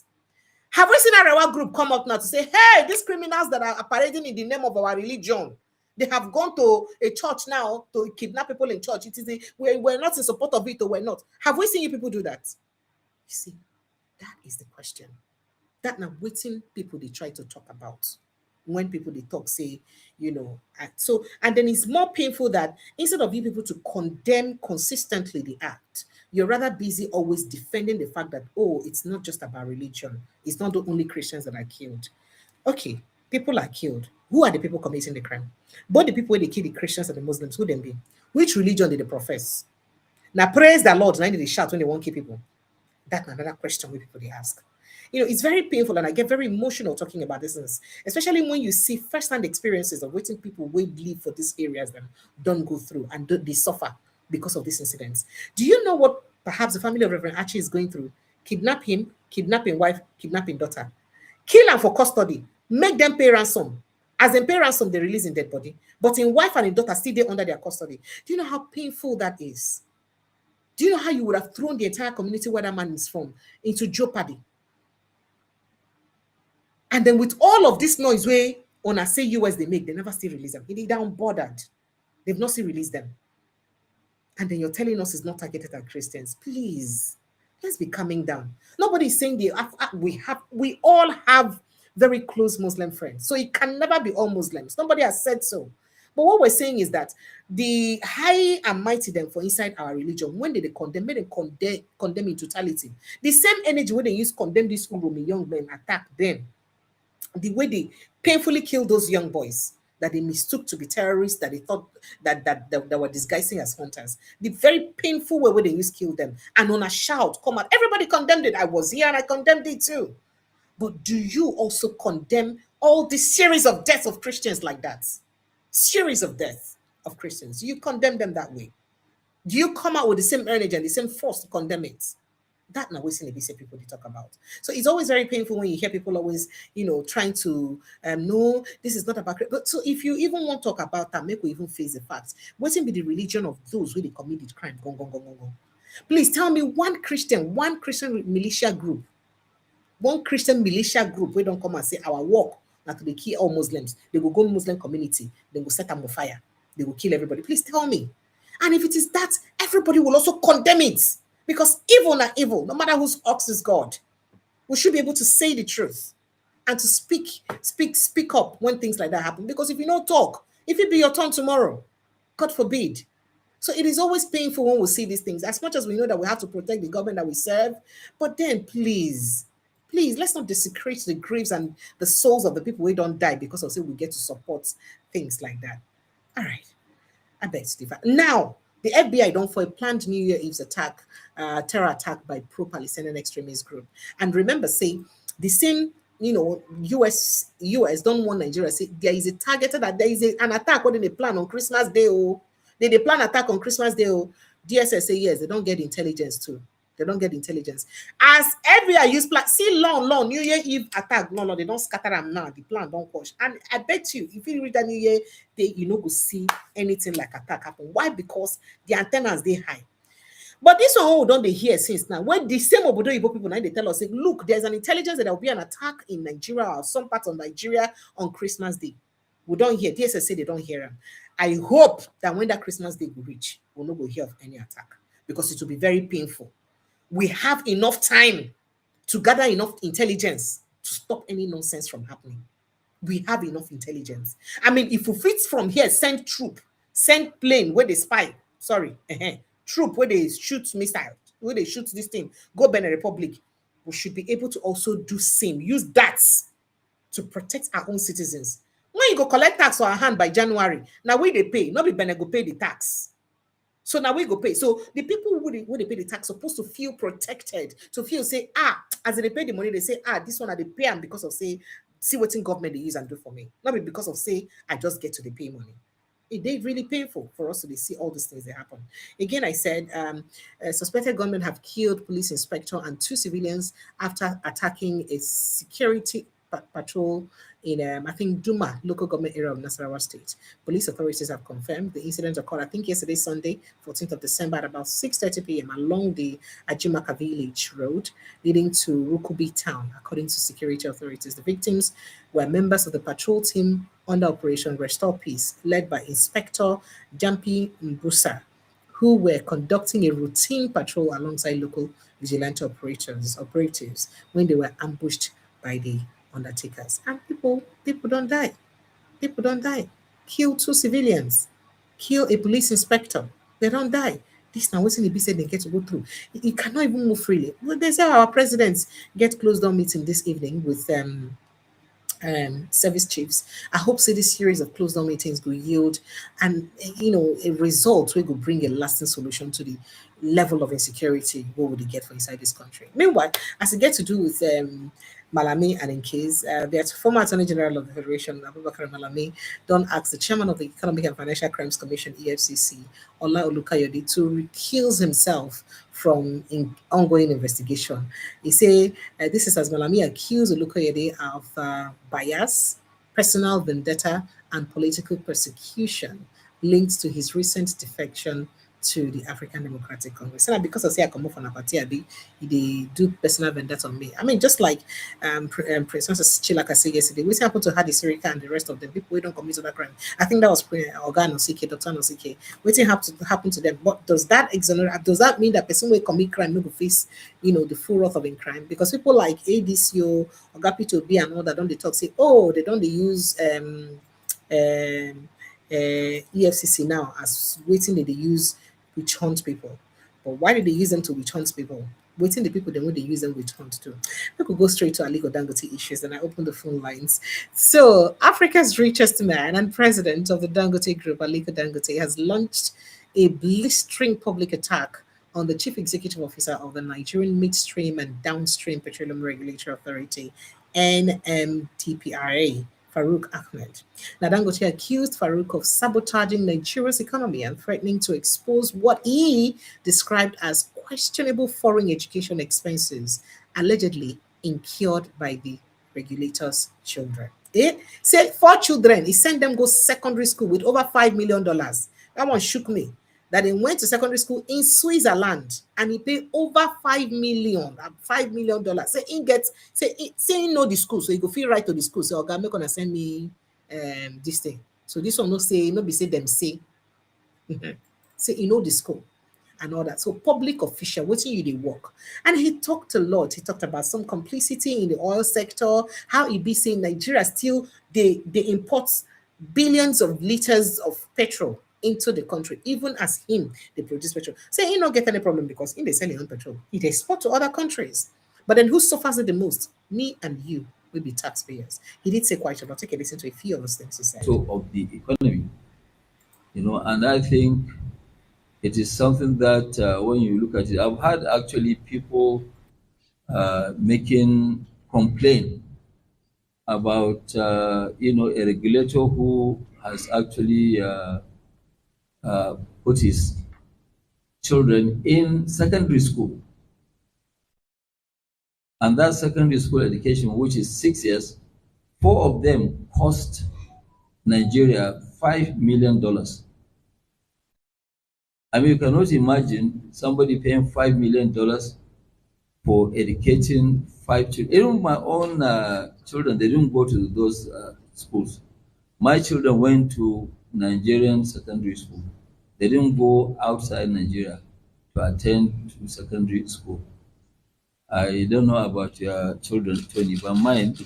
Have we seen a Rewa group come out now to say, hey, these criminals that are parading in the name of our religion, they have gone to a church now to kidnap people in church. We're not in support of it, or we're not. Have we seen you people do that? You see, that is the question. That now waiting people they try to talk about. When people they talk, say, and then it's more painful that instead of you people to condemn consistently the act, you're rather busy always defending the fact that, oh, it's not just about religion. It's not the only Christians that are killed. Okay, people are killed. Who are the people committing the crime? Both the people where they kill the Christians and the Muslims, who them be? Which religion did they profess? Now, praise the Lord, now they shout when they won't kill people. That's another question where people they ask. It's very painful, and I get very emotional talking about this, especially when you see first-hand experiences of waiting people will live for these areas that don't go through and they suffer because of these incidents. Do you know what perhaps the family of Reverend Archie is going through? Kidnap him, kidnapping wife, kidnapping daughter. Kill him for custody. Make them pay ransom. As in pay ransom, they release in dead body. But in wife and in daughter, still they under their custody. Do you know how painful that is? Do you know how you would have thrown the entire community where that man is from into jeopardy? And then with all of this noise where on a say US they make, they never still release them. They're unbothered. They've not still released them. And then you're telling us it's not targeted at Christians. Please, let's be coming down. Nobody's saying we all have very close Muslim friends. So it can never be all Muslims. Nobody has said so. But what we're saying is that the high and mighty them for inside our religion, when they condemn, made them condemn in totality. The same energy when they use condemn these Urumi young men, attack them. The way they painfully kill those young boys that they mistook to be terrorists, that they thought that were disguising as hunters. The very painful way where they used to kill them. And on a shout, come out. Everybody condemned it. I was here and I condemned it too. But do you also condemn all this series of deaths of Christians like that? Series of deaths of Christians. You condemn them that way. Do you come out with the same energy and the same force to condemn it? That now we see the people they talk about. So it's always very painful when you hear people always, trying to no, this is not about. But so if you even want to talk about that, make we even face the facts. What's be the religion of those who they committed crime? Go. Please tell me one Christian militia group, we don't come and say our work now to kill all Muslims. They will go Muslim community, they will set them on fire, they will kill everybody. Please tell me. And if it is that, everybody will also condemn it. Because evil not evil, no matter whose ox is God. We should be able to say the truth and to speak up when things like that happen. Because if you don't talk, if it be your turn tomorrow, God forbid. So it is always painful when we see these things, as much as we know that we have to protect the government that we serve. But then please, let's not desecrate the graves and the souls of the people who don't die because of say we get to support things like that. All right. I bet Steve. Now, the FBI don't for a planned New Year Eve's attack, terror attack by pro-Palestinian extremist group. And remember, say the same, US don't want Nigeria. Say there is a targeted that there is an attack. What did they plan on Christmas Day? Oh, they plan attack on Christmas Day. Oh, DSS say yes, they don't get intelligence too. They don't get intelligence. As FBI use plan, see long New Year Eve attack. No, they don't scatter them now. The plan don't push. And I bet you, if you read that New Year, go see anything like attack happen. Why? Because the antennas they high. But this one don't they hear since now. When the same Obodo Igbo people now they tell us, say, look, there's an intelligence that there will be an attack in Nigeria or some parts of Nigeria on Christmas Day. We don't hear. DSS say they don't hear them. I hope that when that Christmas Day will reach, we'll not go hear of any attack because it will be very painful. We have enough time to gather enough intelligence to stop any nonsense from happening. We have enough intelligence. I mean, if we fit from here, send troop, send plane where they spy, troop where they shoot missile, where they shoot this thing, go Benin Republic, we should be able to also do same, use that to protect our own citizens. When you go collect tax on our hand by January, now we they pay, not be Benin go pay the tax. So now we go pay. So the people who they pay the tax supposed to feel protected, to feel say, as they pay the money, they say, this one they pay them because of say, see what in government they use and do for me. Not because of say, I just get to the pay money. It is really painful for us to see all these things that happen. Again, I said, suspected gunmen have killed police inspector and 2 civilians after attacking a security patrol in, I think, Duma, local government area of Nasarawa State. Police authorities have confirmed the incident occurred, I think, yesterday, Sunday, 14th of December, at about 6:30 p.m. along the Ajimaka Village Road leading to Rukubi Town, according to security authorities. The victims were members of the patrol team under Operation Restore Peace, led by Inspector Jampi Mbusa, who were conducting a routine patrol alongside local vigilante operatives when they were ambushed by the undertakers. And people don't die. People don't die. Kill 2 civilians. Kill a police inspector. They don't die. This now what's in the said they get to go through. He cannot even move freely. Well, they say our presidents get closed down meeting this evening with service chiefs. I hope say this series of closed down meetings will yield and a result where will bring a lasting solution to the level of insecurity what would they get for inside this country. Meanwhile, as it gets to do with Malami and in case the former Attorney General of the Federation, Abubakar Malami, don't ask the chairman of the Economic and Financial Crimes Commission, EFCC, Ola Olukayode, to recuse himself from ongoing investigation. He said this is as Malami accused Olukayode of bias, personal vendetta, and political persecution linked to his recent defection to the African Democratic Congress. And because I say I come off on a party, they do personal vendetta on me. I mean, just like President Chilaka said yesterday, what happened to Hadi Sirika and the rest of them, people who don't commit other crime. I think that was Organ Osike, Dr. Osike. What happened to them? But does that exonerate? Does that mean that person will commit crime no go face, the full wrath of a crime? Because people like ADCO, Peter Obi and all that don't they talk say, oh, they don't they use EFCC now as waiting that they use witch hunt people. But why did they use them to witch hunt people? Waiting the people, then when they use them witch hunt too. We could go straight to Aliko Dangote issues, and I open the phone lines. So, Africa's richest man and president of the Dangote Group, Aliko Dangote, has launched a blistering public attack on the chief executive officer of the Nigerian Midstream and Downstream Petroleum Regulatory Authority, NMDPRA, Farouk Ahmed. Now, Dangote accused Farouk of sabotaging Nigeria's economy and threatening to expose what he described as questionable foreign education expenses allegedly incurred by the regulator's children. Said 4 children, he sent them go secondary school with over $5 million. That one shook me. That they went to secondary school in Switzerland and he paid over $5 million. Say he know the school, so he go feel right to the school. So God make gonna send me this thing. So this one no be say them say. Say he know the school and all that. So public official, what you they work. And he talked a lot. He talked about some complicity in the oil sector, how he be saying Nigeria still they import billions of liters of petrol into the country, even as him, they produce petrol. Say he not get any problem because in they sell his own petrol. He export to other countries. But then who suffers it the most? Me and you will be taxpayers. He did say quite a lot. Take a listen to a few of those things he said. So of the economy, and I think it is something that when you look at it, I've had actually people making complaint about a regulator who has actually put his children in secondary school. And that secondary school education, which is 6 years, 4 of them cost Nigeria $5 million. I mean, you cannot imagine somebody paying $5 million for educating 5 children. Even my own children, they didn't go to those schools. My children went to Nigerian secondary school. They didn't go outside Nigeria to attend to secondary school. I don't know about your children, Tony, but mine,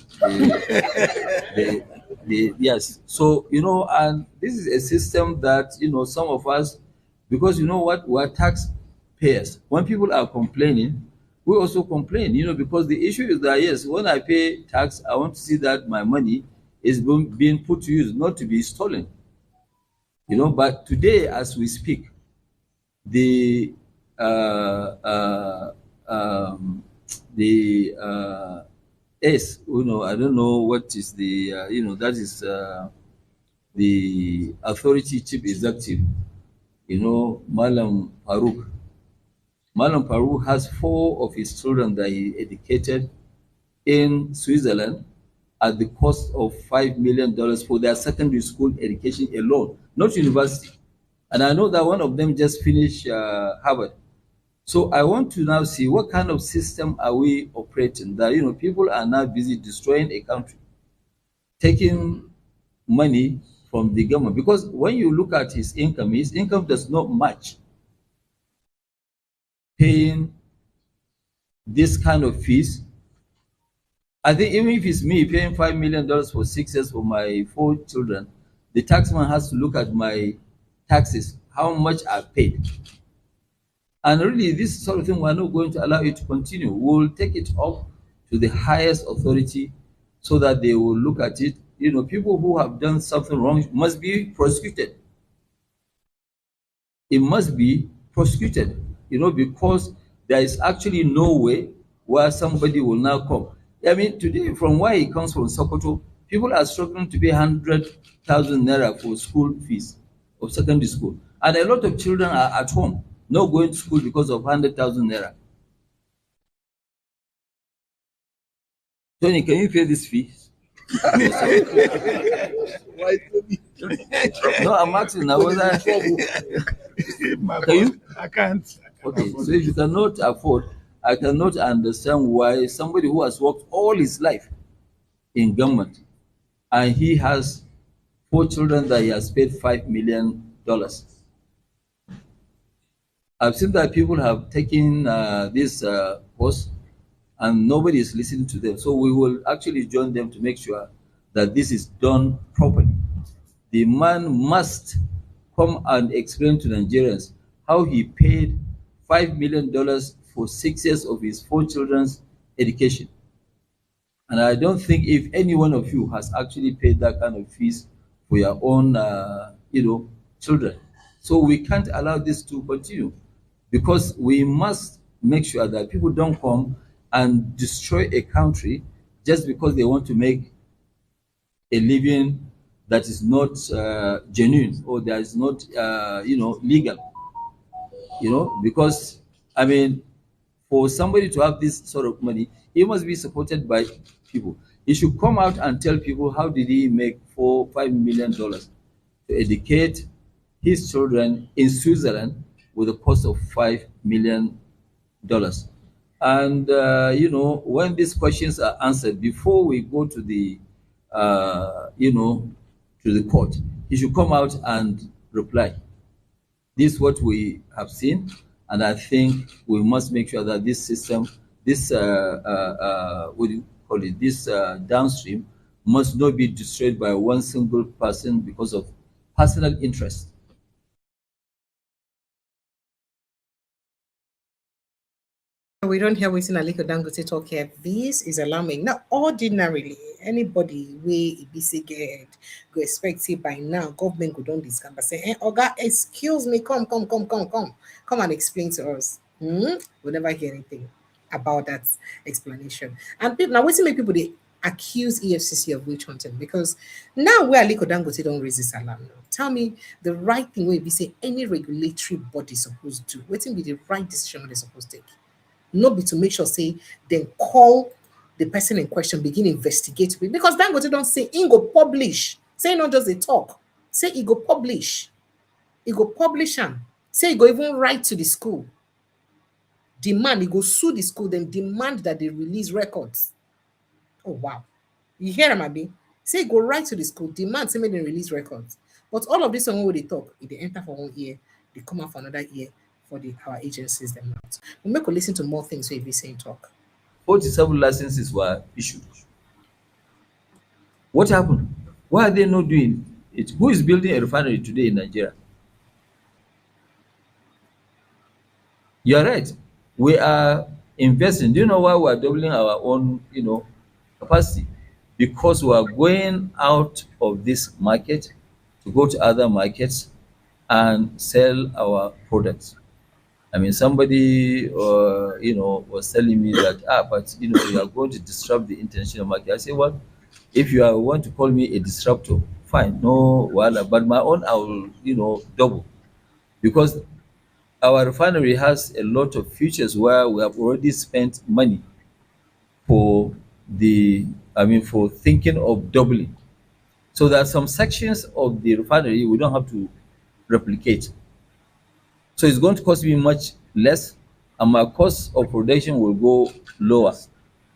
yes. So, and this is a system that, some of us, because you know what, we're taxpayers. When people are complaining, we also complain, because the issue is that, yes, when I pay tax, I want to see that my money is being put to use, not to be stolen. But today, as we speak, the S, I don't know what is the, that is the authority chief executive, Malam Farouk. Malam Farouk has 4 of his children that he educated in Switzerland at the cost of $5 million for their secondary school education alone, not university. And I know that one of them just finished Harvard. So I want to now see what kind of system are we operating that, people are now busy destroying a country, taking money from the government. Because when you look at his income does not match paying this kind of fees. I think even if it's me paying $5 million for 6 years for my 4 children, the taxman has to look at my taxes, how much I paid. And really, this sort of thing, we're not going to allow it to continue. We'll take it up to the highest authority so that they will look at it. People who have done something wrong must be prosecuted. It must be prosecuted, because there is actually no way where somebody will now come. I mean, today, from where he comes from, Sokoto, people are struggling to pay 100,000 naira for school fees of secondary school. And a lot of children are at home, not going to school because of 100,000 naira. Tony, can you pay this fee? No, I'm asking now whether can you? I can't. Okay, so if you cannot afford, I cannot understand why somebody who has worked all his life in government and he has 4 children that he has paid $5 million. I've seen that people have taken this post and nobody is listening to them. So we will actually join them to make sure that this is done properly. The man must come and explain to Nigerians how he paid $5 million for 6 years of his 4 children's education. And I don't think if any one of you has actually paid that kind of fees for your own, children. So we can't allow this to continue because we must make sure that people don't come and destroy a country just because they want to make a living that is not genuine or that is not, legal. Because, I mean, for somebody to have this sort of money, he must be supported by people. He should come out and tell people how did he make $5 million to educate his children in Switzerland with a cost of $5 million. And, when these questions are answered, before we go to the, to the court, he should come out and reply. This is what we have seen, and I think we must make sure that this system, this what do you call it, this downstream must not be destroyed by one single person because of personal interest. We don't hear waiting Aliko Dangote talk here. This is alarming. Now, ordinarily, anybody way EBC get go expect it by now. Government go don't discover say, "Hey, Oga, excuse me, come and explain to us." We never hear anything about that explanation. And people, now, wait till make people they accuse EFCC of witch hunting because now where Aliko Dangote don't raise this alarm now. Tell me the right thing where we say any regulatory body supposed to do. Waiting be the right decision they're supposed to take. Not be to make sure say then call the person in question, begin investigate with because Dangote don't say he go publish. Say not just a talk. Say he go publish. He go publish and say he go even write to the school. Demand he go sue the school, then demand that they release records. Oh wow. You hear him, Abi? Say he go write to the school, demand say make them release records. But all of this one where they talk, if they enter for one ear, they come out for another ear. For our agencies them out. We make listen to more things we be saying talk. 47 licenses were issued. What happened? Why are they not doing it? Who is building a refinery today in Nigeria? You are right. We are investing. Do you know why we are doubling our own, capacity? Because we are going out of this market to go to other markets and sell our products. I mean, somebody, was telling me that, but, you are going to disrupt the international market. I say, well, if you want to call me a disruptor, fine, no, but my own, I will, double. Because our refinery has a lot of features where we have already spent money for for thinking of doubling. So there are some sections of the refinery we don't have to replicate. So it's going to cost me much less, and my cost of production will go lower.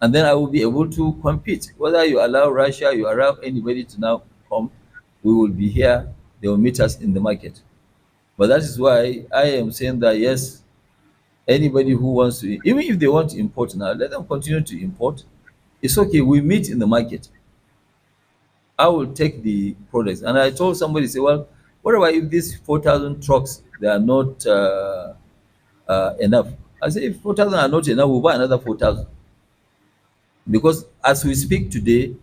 And then I will be able to compete. Whether you allow Russia, you allow anybody to now come, we will be here. They will meet us in the market. But that is why I am saying that, yes, anybody who wants to, even if they want to import now, let them continue to import. It's okay. We meet in the market. I will take the products. And I told somebody, say, well, what about if these 4,000 trucks, they are not enough? I say, if 4,000 are not enough, we'll buy another 4,000. Because as we speak today,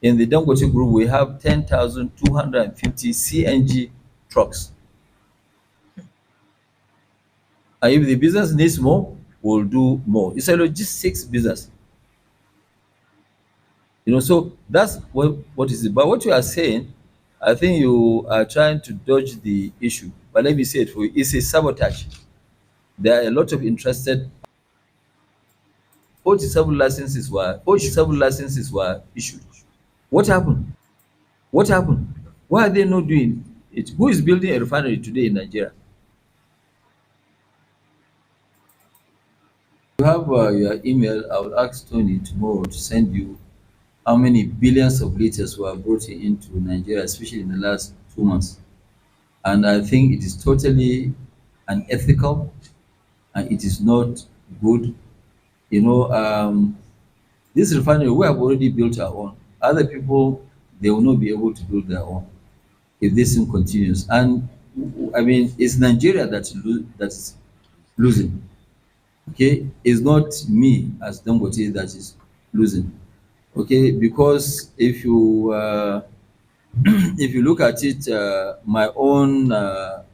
in the Dangote group, we have 10,250 CNG trucks. And if the business needs more, we'll do more. It's a logistics business. So that's what is it. But what you are saying, I think you are trying to dodge the issue. But let me say it for you. It's a sabotage. There are a lot of interested. 47 licenses were issued. What happened? What happened? Why are they not doing it? Who is building a refinery today in Nigeria? You have your email. I will ask Tony tomorrow to send you how many billions of liters were brought into Nigeria, especially in the last 2 months. And I think it is totally unethical and it is not good. You know, this refinery, we have already built our own. Other people, they will not be able to build their own if this thing continues. And I mean, it's Nigeria that's losing. Okay, it's not me as Dangote that is losing. Okay, because if you if you look at it, my own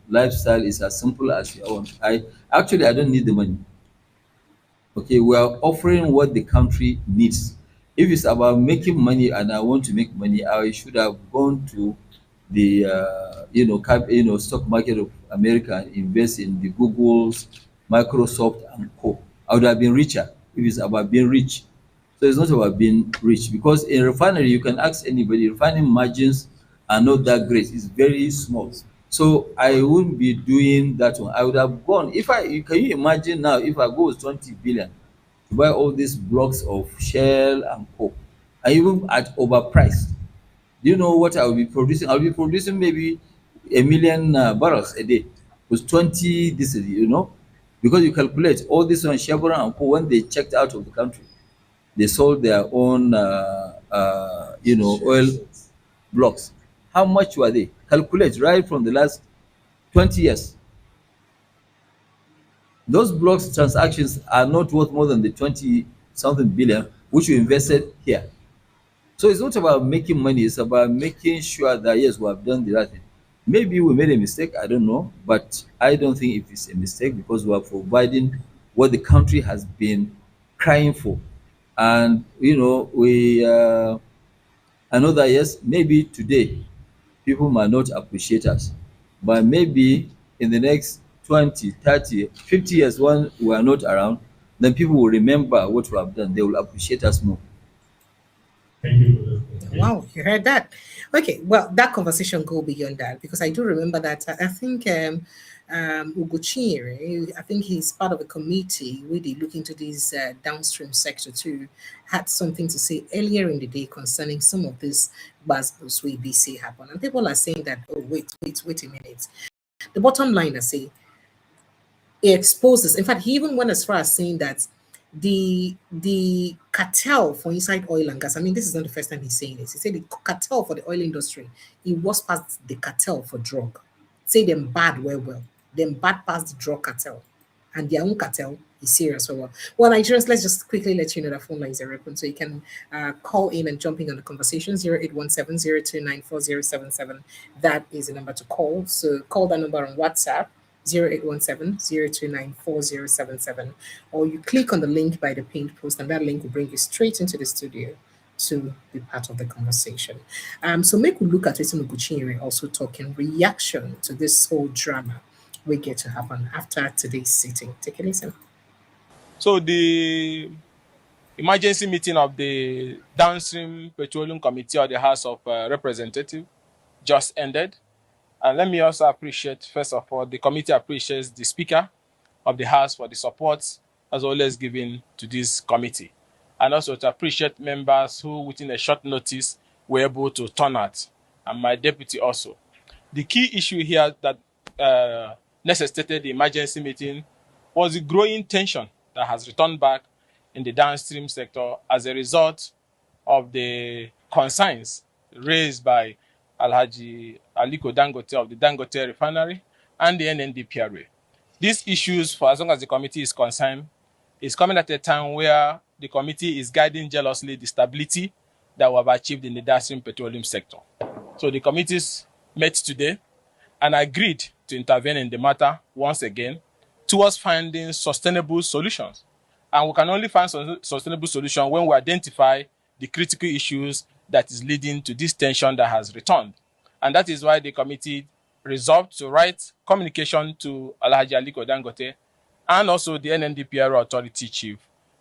lifestyle is as simple as your own. I don't need the money. Okay, we are offering what the country needs. If it's about making money and I want to make money, I should have gone to the stock market of America and invest in the Googles, Microsoft, and co. I would have been richer if it's about being rich. So it's not about being rich, because in refinery you can ask anybody, refining margins are not that great. It's very small. So I wouldn't be doing that one. I would have gone, can you imagine now if I go with 20 billion to buy all these blocks of Shell and co, and even at overpriced. Do you know what I will be producing? I'll be producing maybe 1 million barrels a day with 20 this is, because you calculate all this on Chevron and co, when they checked out of the country, they sold their own oil blocks. How much were they? Calculate right from the last 20 years. Those blocks transactions are not worth more than the 20 something billion which you invested here. So it's not about making money, it's about making sure that yes, we have done the right thing. Maybe we made a mistake, I don't know, but I don't think it is a mistake, because we are providing what the country has been crying for. And I know that yes, maybe today people might not appreciate us, but maybe in the next 20, 30, 50 years when we are not around, then people will remember what we have done. They will appreciate us more. Thank you. Wow, you heard that. Okay, well, that conversation go beyond that, because I do remember that I think Ugochinyere, I think he's part of a committee where they look into this downstream sector too, had something to say earlier in the day concerning some of this buzzwords we BC happen. And people are saying that, oh, wait a minute. The bottom line, I say, it exposes, in fact, he even went as far as saying that the cartel for inside oil and gas, I mean, this is not the first time he's saying this. He said the cartel for the oil industry, it was past the cartel for drug. Say them bad well. Them bad past the drug cartel. And their own cartel is serious for well. Well, Nigerians, let's just quickly let you know that phone lines are open, so you can call in and jump in on the conversation. 0817-029-4077. That is the number to call. So call that number on WhatsApp. 0817-029-4077, or you click on the link by the pinned post, and that link will bring you straight into the studio to be part of the conversation. So make we look at it in Ugochinyere also talking reaction to this whole drama we get to happen after today's sitting. Take a listen. So the emergency meeting of the Downstream Petroleum Committee of the House of Representatives just ended. And let me also appreciate, first of all, the committee appreciates the Speaker of the House for the support as always given to this committee. And also to appreciate members who, within a short notice, were able to turn out, and my deputy also. The key issue here that necessitated the emergency meeting was the growing tension that has returned back in the downstream sector as a result of the concerns raised by Alhaji Aliko Dangote of the Dangote Refinery and the NNDPRA. These issues, for as long as the committee is concerned, is coming at a time where the committee is guiding jealously the stability that we have achieved in the downstream petroleum sector. So the committees met today and agreed to intervene in the matter once again towards finding sustainable solutions. And we can only find sustainable solution when we identify the critical issues that is leading to this tension that has returned. And that is why the committee resolved to write communication to Alhaji Aliko Dangote and also the NNDPRA authority chief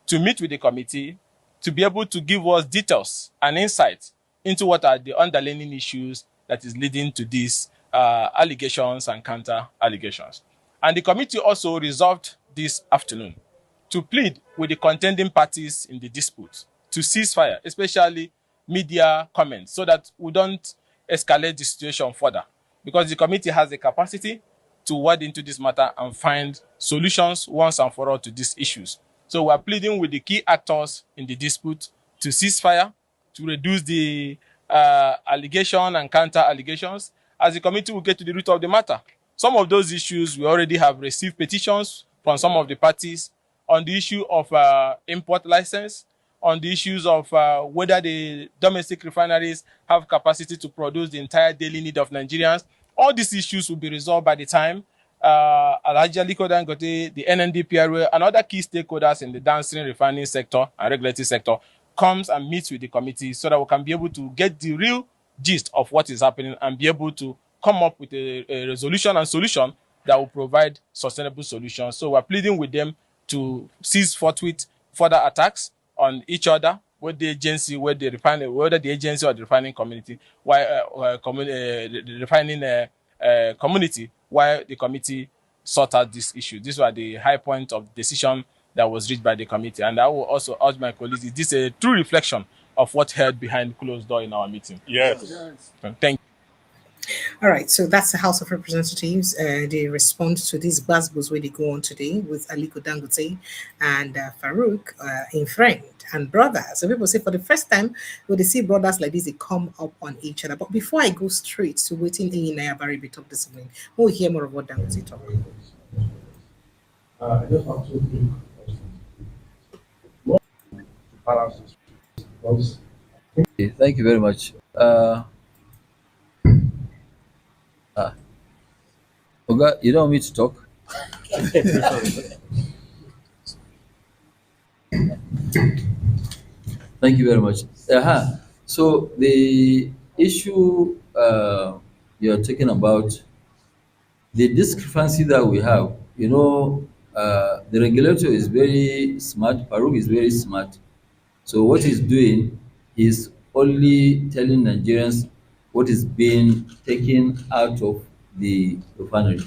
to meet with the committee to be able to give us details and insights into what are the underlying issues that is leading to these allegations and counter allegations. And the committee also resolved this afternoon to plead with the contending parties in the dispute to cease fire, especially media comments, so that we don't escalate the situation further. Because the committee has the capacity to wade into this matter and find solutions once and for all to these issues. So we're pleading with the key actors in the dispute to cease fire, to reduce the allegation and counter allegations, as the committee will get to the root of the matter. Some of those issues, we already have received petitions from some of the parties on the issue of import license, on the issues of whether the domestic refineries have capacity to produce the entire daily need of Nigerians. All these issues will be resolved by the time Alhaji Aliko Dangote, the NNDPRA, and other key stakeholders in the downstream refining sector and regulatory sector comes and meets with the committee, so that we can be able to get the real gist of what is happening and be able to come up with a resolution and solution that will provide sustainable solutions. So we're pleading with them to cease forthwith further attacks on each other, with the agency, with the refining, whether the agency or the refining community, the refining community, while the committee sort out this issue. These were the high point of decision that was reached by the committee. And I will also urge my colleagues, is this a true reflection of what held behind closed door in our meeting? Yes. Thank you. All right, so that's the House of Representatives. They respond to these buzzwords where they go on today with Aliko Dangote and Farouk in friend and brother. So people say for the first time, when they see brothers like this, they come up on each other. But before I go straight to waiting in Nayabari be talk this morning, we'll hear more of what Dangote talk. I just have two questions. Thank you very much. Oga, you don't want me to talk? Thank you very much. So the issue you're talking about, the discrepancy that we have, the regulator is very smart, Farouk is very smart. So what he's doing is only telling Nigerians what is being taken out of the refinery.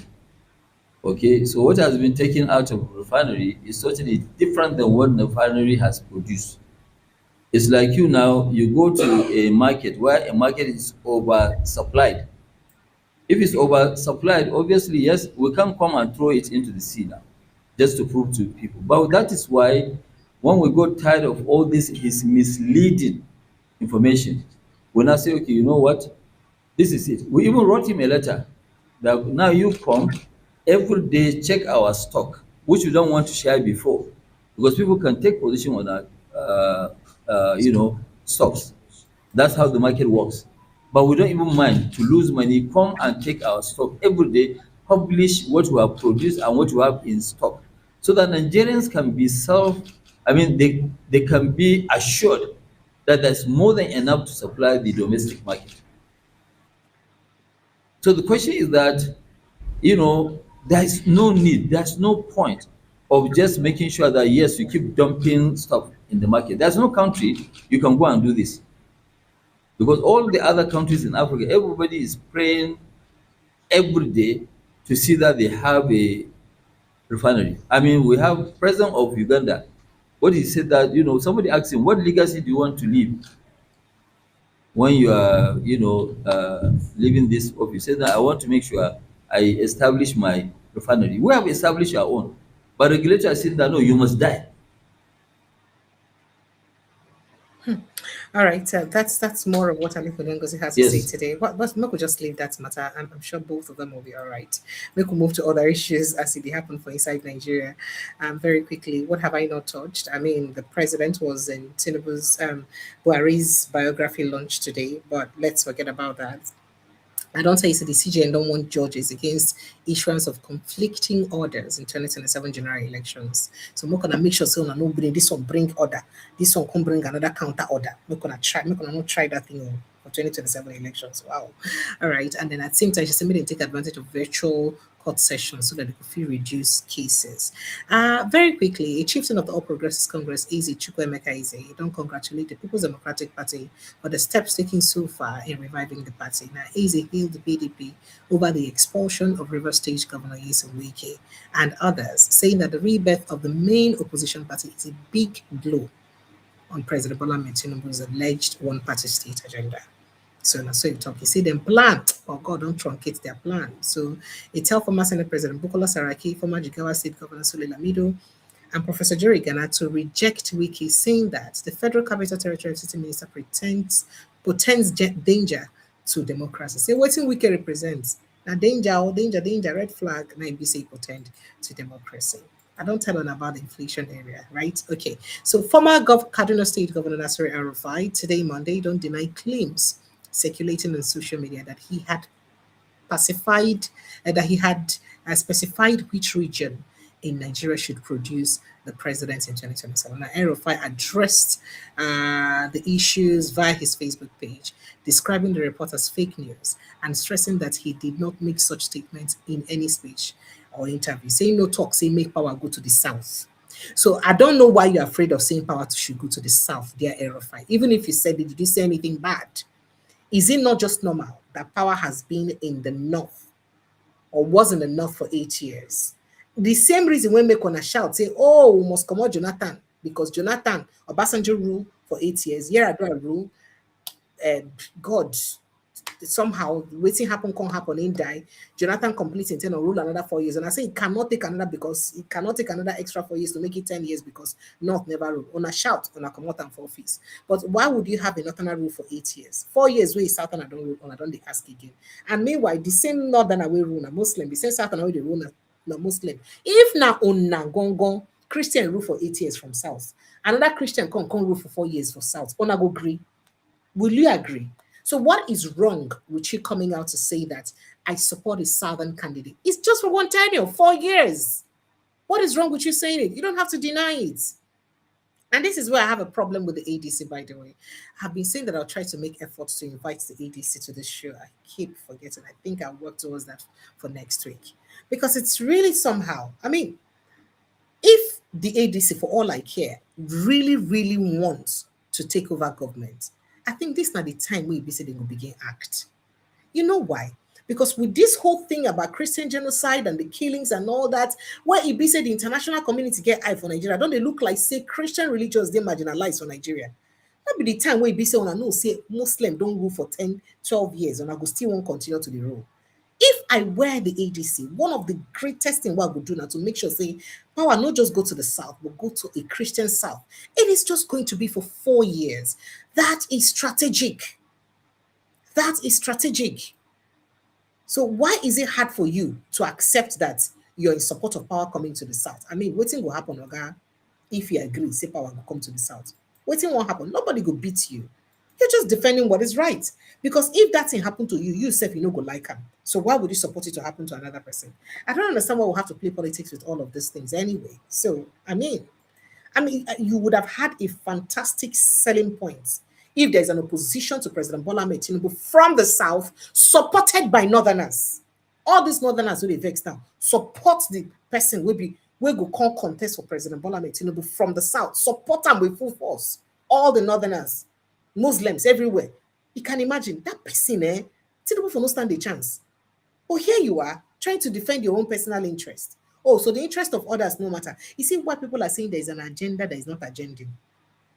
Okay, so what has been taken out of the refinery is totally different than what the refinery has produced. It's like you now, you go to a market where a market is oversupplied. If it's oversupplied, obviously, yes, we can't come and throw it into the sea now, just to prove to people. But that is why when we got tired of all this is misleading information, when I say, okay, you know what, this is it. We even wrote him a letter that now you come every day, check our stock, which we don't want to share before, because people can take position on that, stocks. That's how the market works. But we don't even mind to lose money. Come and take our stock every day, publish what we have produced and what we have in stock, so that Nigerians can be they can be assured that there's more than enough to supply the domestic market. So the question is that, there's no need, there's no point of just making sure that, yes, you keep dumping stuff in the market. There's no country you can go and do this. Because all the other countries in Africa, everybody is praying every day to see that they have a refinery. We have President of Uganda. What he said that, somebody asked him, what legacy do you want to leave when you are, leaving this office? He said that I want to make sure I establish my refinery. We have established our own. But regulator said that, no, you must die. All right, that's more of what Aliko Dangote has to say today. But we just leave that matter. I'm sure both of them will be all right. We could move to other issues as it happen for inside Nigeria. Very quickly, what have I not touched? The president was in Tinubu's Buhari's biography launch today, but let's forget about that. I don't say it's the CJN don't want judges against issuance of conflicting orders in 2027 general elections. So we're gonna make sure so no bring this one bring order, this one can bring another counter order. We're gonna not try that thing for 2027 elections. Wow. All right. And then at the same time, she said we didn't take advantage of virtual court sessions so that they could reduce cases. Very quickly, a chieftain of the All Progressives Congress, Eze Chukwuemeka Eze, don't congratulate the People's Democratic Party for the steps taken so far in reviving the party. Now, Eze hailed the PDP over the expulsion of River State Governor Nyesom Wike and others, saying that the rebirth of the main opposition party is a big blow on President Bola Ahmed Tinubu's alleged one-party state agenda. So now, so you talk, you see them plan, oh God, don't truncate their plan. So it tell former Senate President Bukola Saraki, former Jigawa State Governor Sule Lamido, and Professor Jerry Gana to reject Wiki, saying that the Federal Capital Territory City Minister portends danger to democracy. Say what Wiki represents. Now danger, red flag, now be say portend to democracy. I don't tell them about the inflation area, right? Okay. So former Kaduna State Governor Nasir El-Rufai, today Monday, don't deny claims circulating on social media that he had specified which region in Nigeria should produce the president in 2027. Now, El-Rufai addressed the issues via his Facebook page, describing the report as fake news and stressing that he did not make such statements in any speech or interview, saying no talk, say make power go to the south. So I don't know why you're afraid of saying power should go to the south, dear El-Rufai. Even if you said it, did you say anything bad? Is it not just normal that power has been in the north or wasn't enough for 8 years? The same reason when make on a shout, say, oh, we must come out Jonathan, because Jonathan Obasanjo ruled for 8 years. Yar'Adua rule, God, somehow waiting happen, can't happen, ain't die. Jonathan completes in 10 or rule another 4 years. And I say it cannot take another because it cannot take another extra 4 years to make it 10 years because North never rule. On a shout, on a come out and for office. But why would you have a Northern rule for 8 years? 4 years where Southern I don't rule, and I don't ask again. And meanwhile, the same Northern away rule a Muslim, the same Southern away the rule na Muslim. If na on gong Christian rule for 8 years from South, another Christian come rule for 4 years for South. Ona go agree. Will you agree? So what is wrong with you coming out to say that I support a Southern candidate? It's just for one tenure, 4 years. What is wrong with you saying it? You don't have to deny it. And this is where I have a problem with the ADC, by the way. I've been saying that I'll try to make efforts to invite the ADC to the show. I keep forgetting. I think I'll work towards that for next week. Because it's really somehow, I mean, if the ADC, for all I care, really, really wants to take over government, I think this is not the time we be saying will begin act. You know why? Because with this whole thing about Christian genocide and the killings and all that, where it be said the international community get eye for Nigeria, don't they look like say Christian religions they marginalize for Nigeria? That be the time where it be say on no say Muslim don't rule for 10, 12 years and I go still won't continue to the rule. If I were the ADC, one of the greatest things what I would do now to make sure say power not just go to the south, but go to a Christian south. It is just going to be for 4 years. That is strategic. That is strategic. So why is it hard for you to accept that you're in support of power coming to the south? I mean, waiting will happen, Oga, if you agree, say power will come to the south. Waiting won't happen. Nobody will beat you. You're just defending what is right. Because if that thing happened to you, you yourself, you know, go like him. So why would you support it to happen to another person? I don't understand why we'll have to play politics with all of these things anyway. So, I mean, you would have had a fantastic selling point if there's an opposition to President Bola Ahmed Tinubu from the south, supported by Northerners. All these Northerners will be vexed now. Support the person will go come contest for President Bola Ahmed Tinubu from the south. Support them with full force. All the Northerners, Muslims everywhere. You can imagine that person, Tinubu for no stand a chance. Oh, here you are trying to defend your own personal interest. Oh, so the interest of others no matter. You see why people are saying there is an agenda that is not agenda.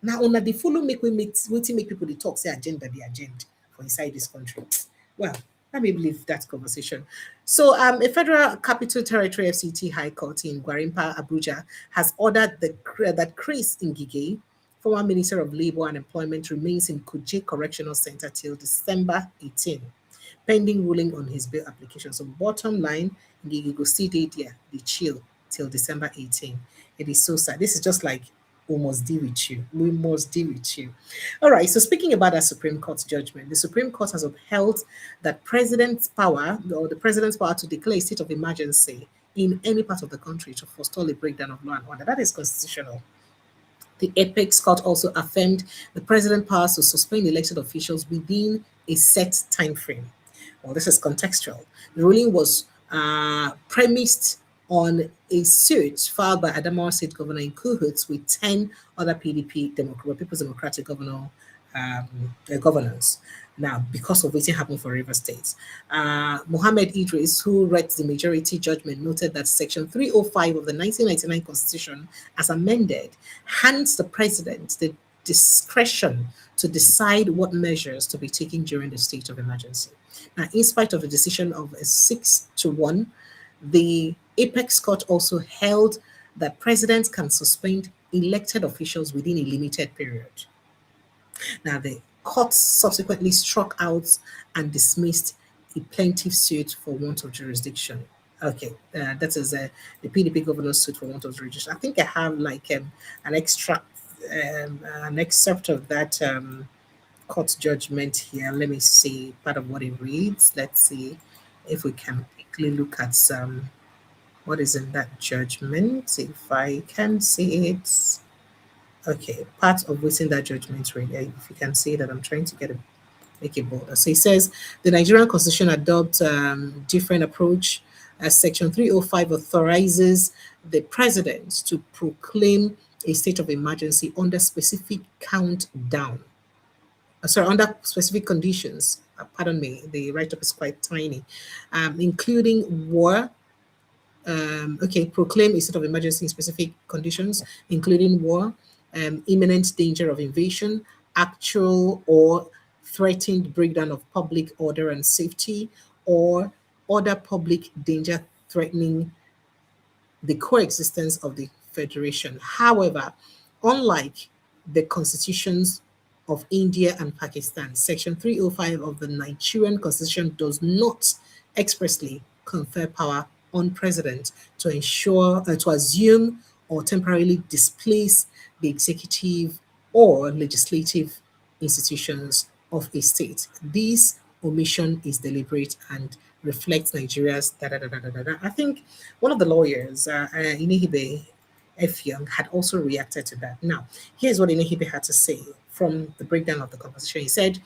Now, on the follow make people they talk, say agenda, the agenda for inside this country. Well, let me leave that conversation. So, a Federal Capital Territory FCT High Court in Gwarimpa, Abuja, has ordered that Chris Ngige, former Minister of Labour and Employment, remains in Kuje Correctional Center till December 18, pending ruling on his bail application. So, bottom line, Ngige go see they chill till December 18. It is so sad. This is just like, we must deal with you. We must deal with you. All right. So speaking about that Supreme Court's judgment, the Supreme Court has upheld that the president's power to declare a state of emergency in any part of the country to forestall a breakdown of law and order. That is constitutional. The Apex Court also affirmed the president's powers to suspend elected officials within a set time frame. Well, this is contextual. The ruling was premised on a suit filed by Adamawa State Governor in cahoots with 10 other PDP People's Democratic governors. Now, because of what happened for River State, Mohammed Idris, who read the majority judgment, noted that Section 305 of the 1999 Constitution, as amended, hands the president the discretion to decide what measures to be taken during the state of emergency. Now, in spite of the decision of a 6-1, the Apex Court also held that presidents can suspend elected officials within a limited period. Now, the court subsequently struck out and dismissed a plaintiff suit for want of jurisdiction. Okay, that is the PDP governor's suit for want of jurisdiction. I think I have like an extract, an excerpt of that court judgment here. Let me see part of what it reads. Let's see if we can quickly look at some what is in that judgment, if I can see it. Okay, part of what's in that judgment, really, if you can see that, I'm trying to make it bolder. So it says the Nigerian Constitution adopts different approach. Section 305 authorizes the president to proclaim a state of emergency under specific countdown. Under specific conditions. Pardon me, the write-up is quite tiny, including war. Proclaim a state of emergency in specific conditions, including war, imminent danger of invasion, actual or threatened breakdown of public order and safety, or other public danger threatening the coexistence of the Federation. However, unlike the constitutions of India and Pakistan, Section 305 of the Nigerian Constitution does not expressly confer power on president to ensure to assume or temporarily displace the executive or legislative institutions of a state. This omission is deliberate and reflects Nigeria's I think one of the lawyers, Inehibe F. Young, had also reacted to that. Now, here's what Inehibe had to say from the breakdown of the conversation. He said,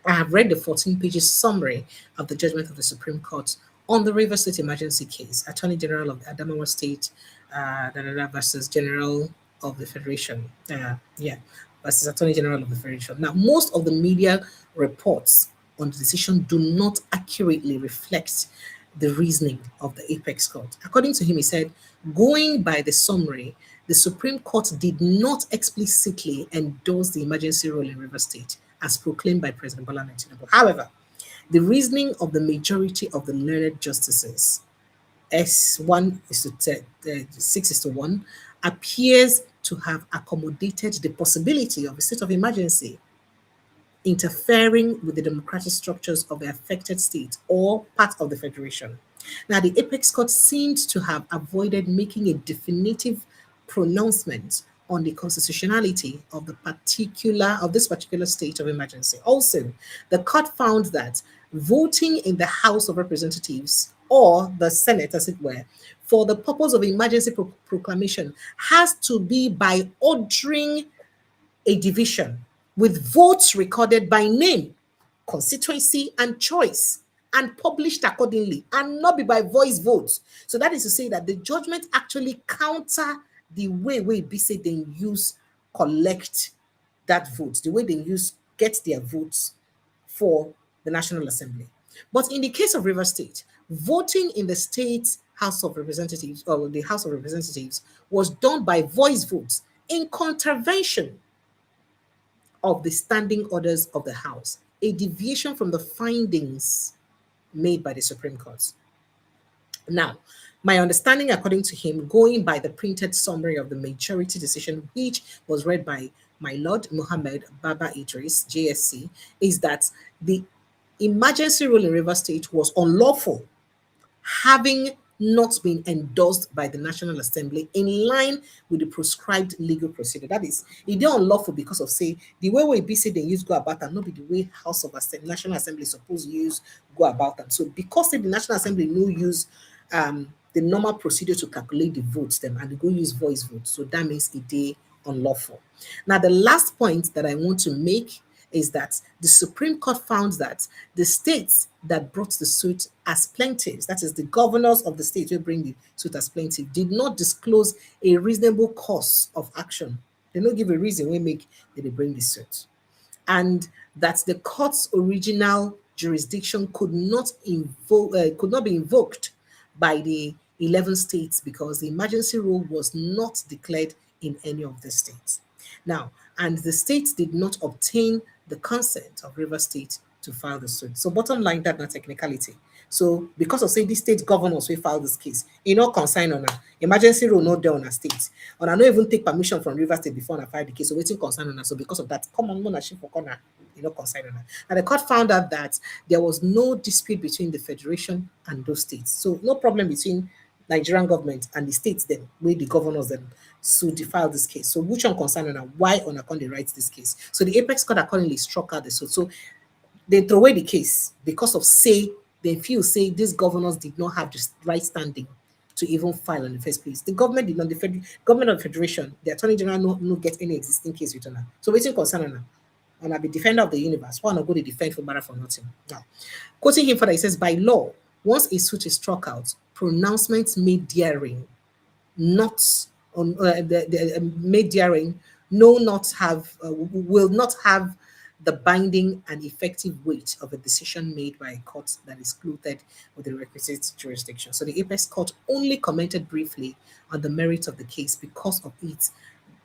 I have read the 14 pages summary of the judgment of the Supreme Court on the River State emergency case, Attorney General of Adamawa State versus General of the Federation. Versus Attorney General of the Federation. Now, most of the media reports on the decision do not accurately reflect the reasoning of the Apex Court. According to him, he said, going by the summary, the Supreme Court did not explicitly endorse the emergency rule in River State as proclaimed by President Malami. However, the reasoning of the majority of the learned justices, S1:6:1, appears to have accommodated the possibility of a state of emergency interfering with the democratic structures of the affected state or part of the federation. Now, the Apex Court seemed to have avoided making a definitive pronouncement on the constitutionality of this particular state of emergency. Also, the court found that voting in the House of Representatives or the Senate, as it were, for the purpose of emergency proclamation has to be by ordering a division with votes recorded by name, constituency, and choice, and published accordingly, and not be by voice votes. So that is to say that the judgment actually counter the way BC they collect that vote, the way they get their votes for the National Assembly. But in the case of River State, voting in the state House of Representatives or the House of Representatives was done by voice votes in contravention of the standing orders of the House, a deviation from the findings made by the Supreme Court. Now, my understanding, according to him, going by the printed summary of the majority decision, which was read by my Lord Mohammed Baba Idris, JSC, is that the emergency rule in River State was unlawful, having not been endorsed by the National Assembly in line with the prescribed legal procedure. That is, it is unlawful because of, say, the way BC they use go about and not be the way House of Assembly, National Assembly is supposed to use go about them. So because the National Assembly no use the normal procedure to calculate the votes them and they go use voice votes, so that means it is unlawful. Now, the last point that I want to make is that the Supreme Court found that the states that brought the suit as plaintiffs, that is the governors of the state who bring the suit as plaintiff, did not disclose a reasonable course of action. They don't give a reason why they bring the suit. And that the court's original jurisdiction could not be invoked by the 11 states because the emergency rule was not declared in any of the states. Now, and the states did not obtain the consent of River State to file the suit. So bottom line, that's not technicality. So because of say these state governors will file this case, consign on a emergency rule not there on a state. And I not even take permission from River State before I file the case. So waiting concern on her. So because of that, common ownership for corner, consign on her. And the court found out that there was no dispute between the federation and those states. So no problem between Nigerian government and the states then, where the governors then sued to file this case. So which one concern on why on account they write this case? So the Apex Court accordingly struck out the suit. So they throw away the case because of they feel these governors did not have the right standing to even file in the first place. The government did not, the government of the federation, the attorney general no get any existing case with her. So waiting concern on her. And I'll be defender of the universe. Why not go to defend for matter for nothing? Now, quoting him further, he says, by law, once a suit is struck out, pronouncements made therein not on made therein will not have the binding and effective weight of a decision made by a court that is clothed with the requisite jurisdiction. So the Apex Court only commented briefly on the merit of the case because of its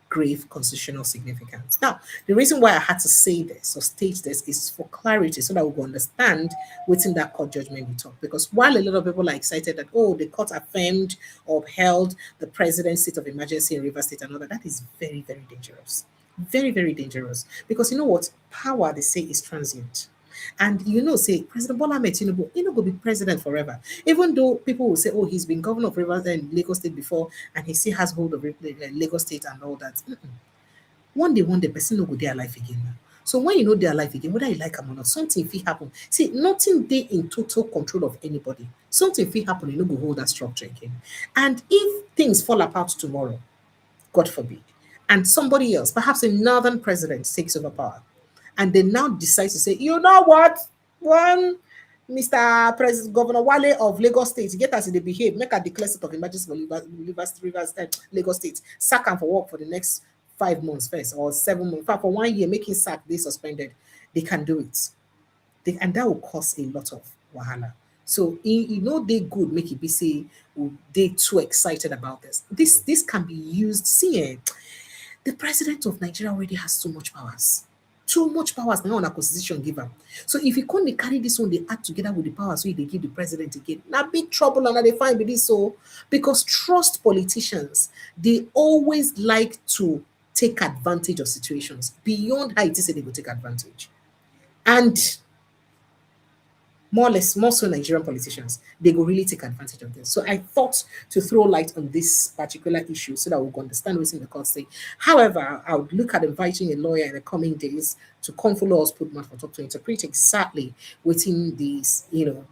grave constitutional significance. Now, the reason why I had to say this or state this is for clarity so that we will understand within that court judgment we talk. Because while a lot of people are excited that, the court affirmed or upheld the president's state of emergency in River State and all that, that is very, very dangerous. Very, very dangerous. Because you know what? Power, they say, is transient. And say President Bola Ahmed Tinubu, will be president forever. Even though people will say, he's been governor of Rivers and Lagos State before, and he still has hold of Lagos State and all that. One day, the person will go their life again now. So when you know their life again, whether you like them or not, something will happen. See, nothing they in total control of anybody. Something will happen, go hold that structure again. And if things fall apart tomorrow, God forbid, and somebody else, perhaps a northern president, takes over power, and they now decide to say, you know what, one Mr. President Governor Wale of Lagos State, get us in the behave, make a declare state of emergency for Lagos State, sack him for work for the next 5 months first, or 7 months, for 1 year, make him sack, they suspended. They can do it. And that will cause a lot of wahala. So, they good, make it be say, they too excited about this. This can be used. See, the president of Nigeria already has so much powers. Too much powers now on a constitution given. So if you can't carry this one, they act together with the powers, so they give the president again. Now big trouble and they find with this. So because trust politicians, they always like to take advantage of situations beyond how it is that they will take advantage. And more so Nigerian politicians, they will really take advantage of this. So I thought to throw light on this particular issue so that we can understand what's in the court say. However, I would look at inviting a lawyer in the coming days to come follow us, put mouth for talk to interpret exactly within these,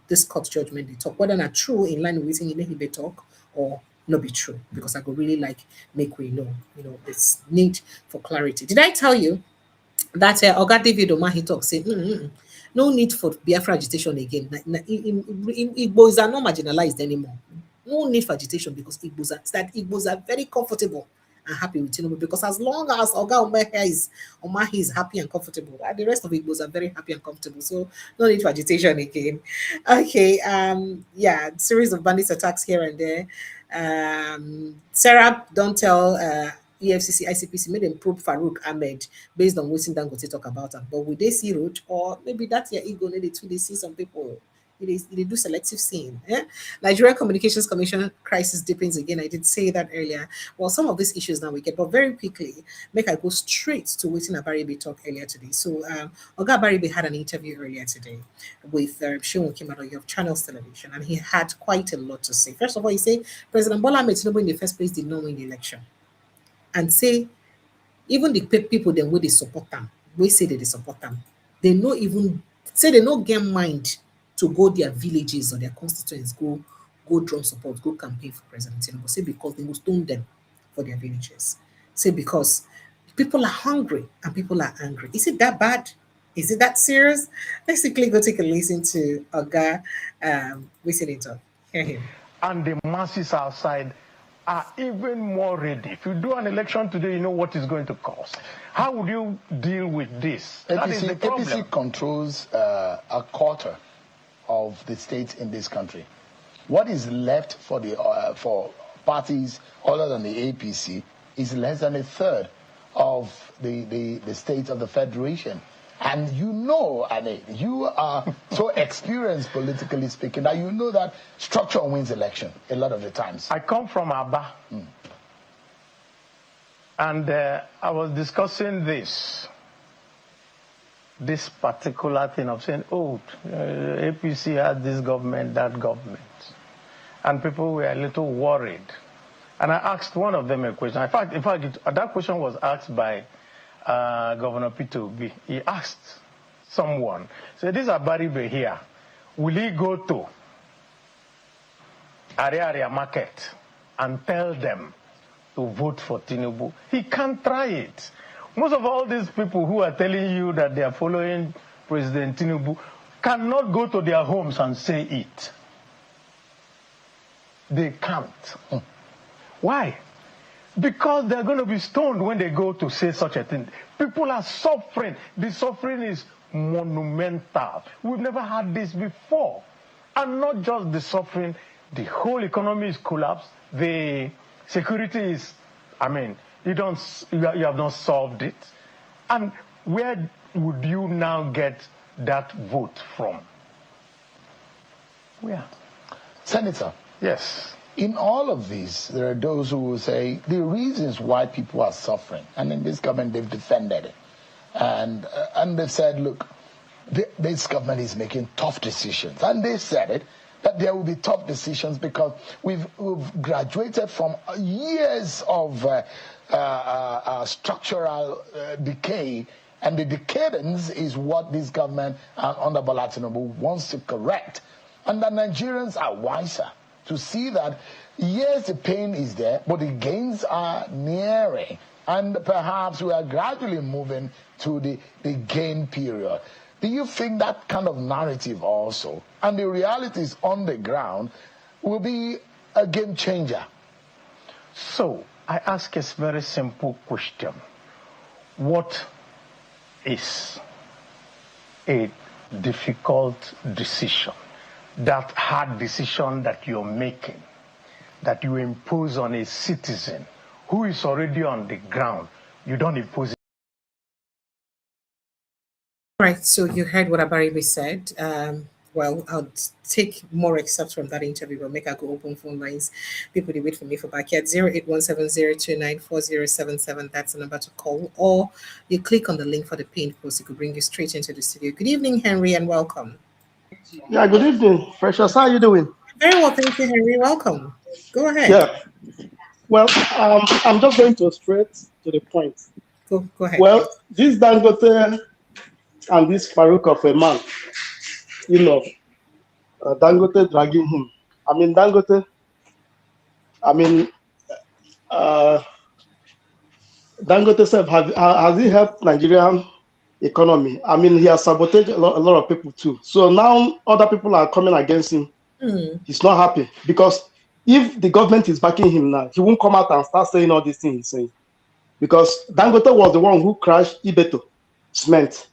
this court judgment they talk, whether not true in line with within they talk or not be true, because I could really make we know, this need for clarity. Did I tell you that Oga David Omahi talk say, no need for Biafra agitation again. Igbos are not marginalized anymore. No need for agitation because Igbos are very comfortable and happy with Tinubu, because as long as Oga Omahi is happy and comfortable, the rest of Igbos are very happy and comfortable. So no need for agitation again. Okay, series of bandits attacks here and there. Sarah, don't tell EFCC, ICPC made them probe Farouk Ahmed based on what Dangote talk about him. But would they see road, or maybe that's your ego? They see some people. They do selective seeing. Nigerian Communications Commission crisis deepens again. I did say that earlier. Well, some of these issues now we get, but very quickly, make I go straight to what Abaribe talk earlier today. So, Oga Abaribe had an interview earlier today with Sheon Kimado of Channels Television, and he had quite a lot to say. First of all, he said President Bola Ahmed Tinubu in the first place did not win the election, and say even the people then where they support them, we say that they support them, they no even say they no get mind to go their villages or their constituents, go drum support, go campaign for President Tinubu. Say because they will stone them for their villages. Say because people are hungry and people are angry. Is it that bad? Is it that serious? Let's quickly go take a listen to Oga Senator. Hear him. And the masses outside are even more ready. If you do an election today, you know what it's going to cost. How would you deal with this? That is the problem. APC controls a quarter of the states in this country. What is left for the for parties other than the APC is less than a third of the states of the federation. And you know, Ane, you are so experienced politically speaking that you know that structure wins election a lot of the times. I come from Aba. And I was discussing this particular thing of saying, oh, APC has this government, that government. And people were a little worried. And I asked one of them a question. In fact, that question was asked by Governor Peter Obi. He asked someone, so this Abaribe here, will he go to area market and tell them to vote for Tinubu? He can't try it. Most of all these people who are telling you that they are following President Tinubu cannot go to their homes and say it. They can't. Why? Because they're going to be stoned when they go to say such a thing. People are suffering. The suffering is monumental. We've never had this before. And not just the suffering, the whole economy is collapsed. The security is, I mean, you have not solved it. And where would you now get that vote from? Where? Senator. Yes. In all of this, there are those who will say the reasons why people are suffering, and in this government they've defended it, and they've said, look, this government is making tough decisions, and they said it, that there will be tough decisions because we've graduated from years of structural decay, and the decadence is what this government under Bola Tinubu wants to correct, and the Nigerians are wiser to see that, yes, the pain is there, but the gains are nearing. And perhaps we are gradually moving to the gain period. Do you think that kind of narrative also, and the realities on the ground, will be a game changer? So, I ask a very simple question. What is a difficult decision? That hard decision that you're making, that you impose on a citizen who is already on the ground, you don't impose it. Right, so you heard what Abaribe said. Well, I'll take more excerpts from that interview, but make I go open phone lines. People, they wait for me for backyard. 08170294077. That's the number to call. Or you click on the link for the pinned post. It could bring you straight into the studio. Good evening, Henry, and welcome. Yeah, good evening, Precious. How are you doing? Very well, thank you, Henry. Welcome. Go ahead. Yeah. Well, I'm just going to straight to the point. Go ahead. Well, this Dangote and this Farouk of a man, you know, Dangote dragging him. I mean, Dangote, Dangote said, has he helped Nigerian economy? I mean, he has sabotaged a lot of people too. So now other people are coming against him. He's not happy because if the government is backing him now, he won't come out and start saying all these things he's saying. Because Dangote was the one who crashed Ibeto cement.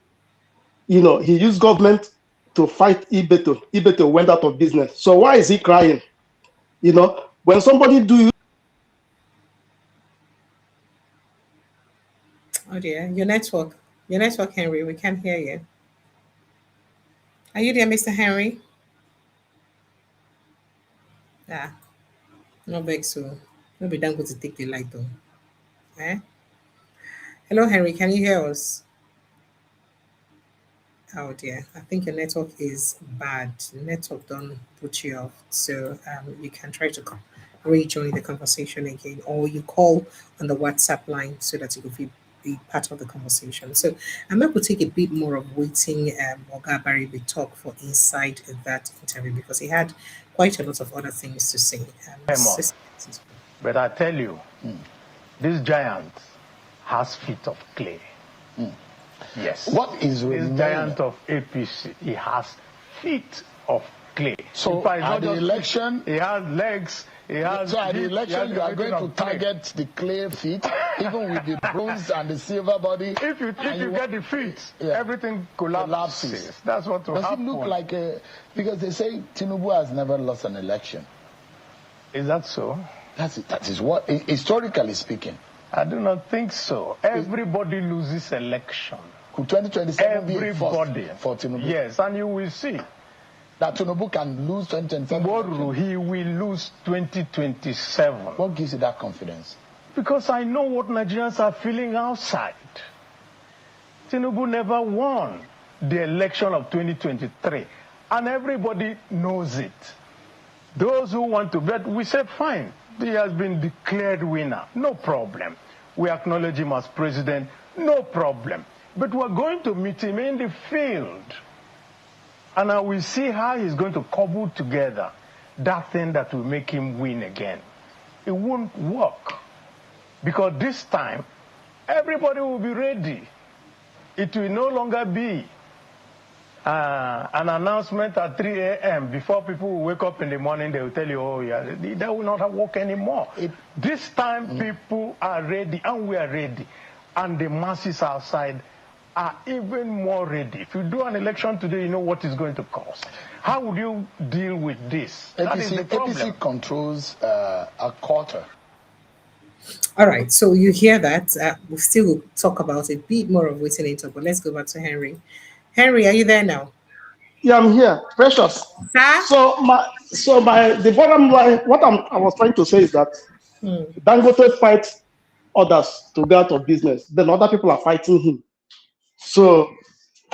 You know, he used government to fight Ibeto. Ibeto went out of business. So why is he crying? You know, when somebody do. Oh dear, your network, Henry, we can't hear you. Are you there, Mr. Henry? Yeah. No big so. No be done to take the light though. Eh? Hello, Henry, can you hear us? Oh dear, I think your network is bad. Network don't put you off. So you can try to rejoin the conversation again, or you call on the WhatsApp line so that you can be part of the conversation. So I'm going to take a bit more of waiting Oga Baribe talk for inside that interview because he had quite a lot of other things to say. But I tell you, this giant has feet of clay. Yes. What is remaining? This giant of APC, he has feet of clay. So at the election, he has legs. So at the election, you are going to target the clay feet, even with the bronze and the silver body. If you get the feet, everything collapses. That's what will happen. Does it look like because they say Tinubu has never lost an election? Is that so? That is what, historically speaking. I do not think so. Everybody loses election. Could 2027 be everybody for Tinubu? Yes, and you will see. That Tinubu can lose 2027? He will lose 2027. What gives you that confidence? Because I know what Nigerians are feeling outside. Tinubu never won the election of 2023, and everybody knows it. Those who want to bet, we said, fine, he has been declared winner, no problem. We acknowledge him as president, no problem. But we're going to meet him in the field. And I will see how he's going to cobble together that thing that will make him win again. It won't work. Because this time, everybody will be ready. It will no longer be an announcement at 3 a.m. Before people will wake up in the morning, they will tell you, oh, yeah, that will not work anymore. This time, people are ready, and we are ready. And the masses outside are even more ready. If you do an election today, you know what it's going to cost. How would you deal with this? That is the problem. APC controls a quarter. All right, so you hear that. We still will talk about a bit more of waiting later, but let's go back to Henry. Henry, are you there now? Yeah, I'm here. Precious. Sir? The bottom line, what I was trying to say is that Dangote fights others to get out of business. Then other people are fighting him. So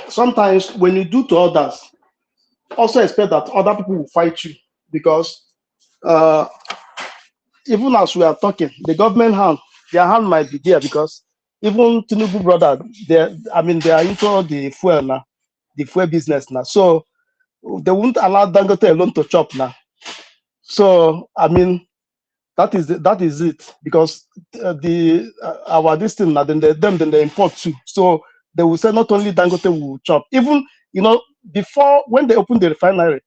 sometimes when you do to others, also expect that other people will fight you, because even as we are talking, the government hand, their hand might be there, because even Tinubu brother, they are into the fuel now, the fuel business now. So they won't allow Dangote alone to chop now. So that is it, because our this thing now, then they import too. So they will say not only Dangote will chop, even before when they open the refinery,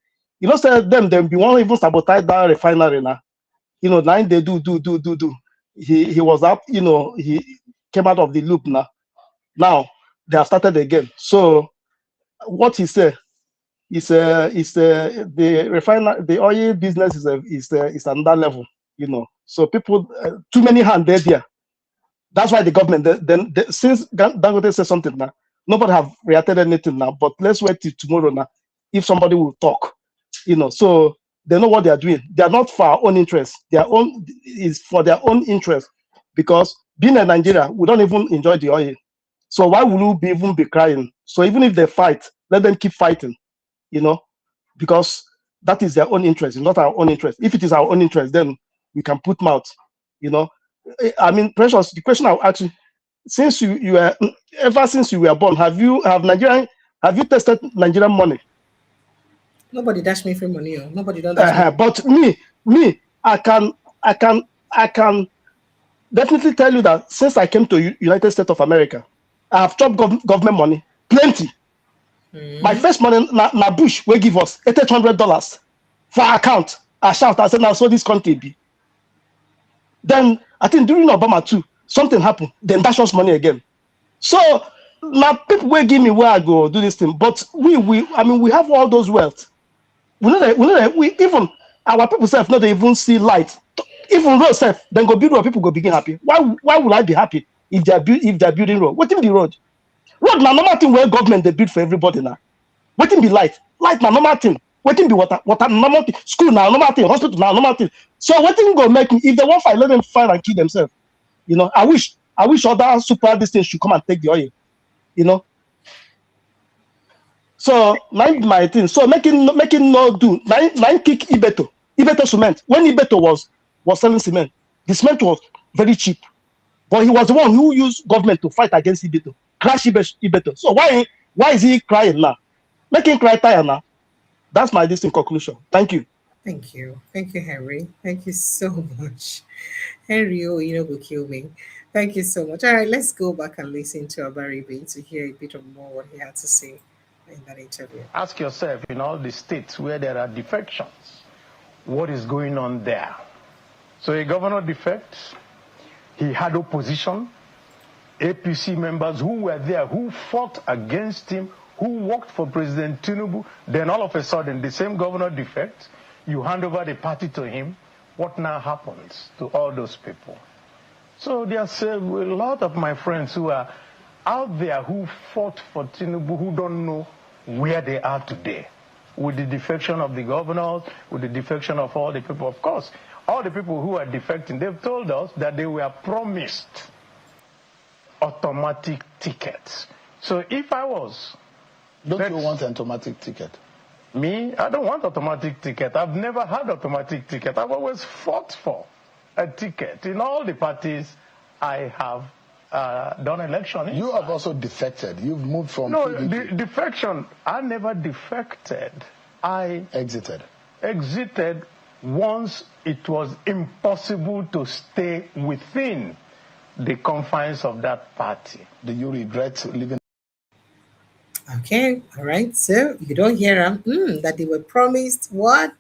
say them be one even sabotage that refinery now. Now they do. He was up, he came out of the loop now. Now they have started again. So what he said is the refiner, the oil business is another level, So people, too many hands there. That's why the government, since Dangote said something now, nobody have reacted anything now. But let's wait till tomorrow now, if somebody will talk, So they know what they are doing. They are not for our own interest. Their own is for their own interest, because being in Nigeria, we don't even enjoy the oil. So why would we even be crying? So even if they fight, let them keep fighting, because that is their own interest. It's not our own interest. If it is our own interest, then we can put mouth, Precious, the question I'll ask you, since ever since you were born, have you tested Nigerian money? Nobody dash me free money. Nobody don't dash me. But me, I can definitely tell you that since I came to United States of America, I have chopped government money, plenty. My first money, na Bush will give us $800 for our account. I shout, I said, now so this country be. Then I think during Obama too, something happened. Then dash us money again. So now people will give me where I go do this thing. But we have all those wealth. We even our people self not even see light. Even road self, then go build road, people go begin happy. Why would I be happy if they're building road? What in the road? Road now normal thing where government they build for everybody now. What in be light? Light now normal thing. What in be water normal thing. School now normal thing. Hospital now normal thing. So what thing go make me if they want fight, let them fight and kill themselves. I wish other super distance should come and take the oil. So my thing. So making no do. Nine kick Ibeto cement. When Ibeto was selling cement, the cement was very cheap. But he was the one who used government to fight against Ibeto, crash Ibeto. So why is he crying now? Make him cry tire now. That's my distinct conclusion. Thank you. Thank you. Thank you, Henry. Thank you so much. Henry, oh, you know, go kill me. Thank you so much. All right, let's go back and listen to Abaribe to hear a bit of more what he had to say in that interview. Ask yourself, in all the states where there are defections, what is going on there? So a governor defects, he had opposition, APC members who were there, who fought against him, who worked for President Tinubu, then all of a sudden the same governor defects, you hand over the party to him, what now happens to all those people? So there's a lot of my friends who are out there who fought for Tinubu who don't know where they are today. With the defection of the governors, with the defection of all the people, of course, all the people who are defecting, they've told us that they were promised automatic tickets. So if I was... Don't you want an automatic ticket? Me, I don't want automatic ticket. I've never had automatic ticket. I've always fought for a ticket. In all the parties I have done election. You have also defected. You've moved from PDP. Defection. I never defected. I exited. Exited once it was impossible to stay within the confines of that party. Do you regret leaving? Okay, all right. So you don't hear them that they were promised what?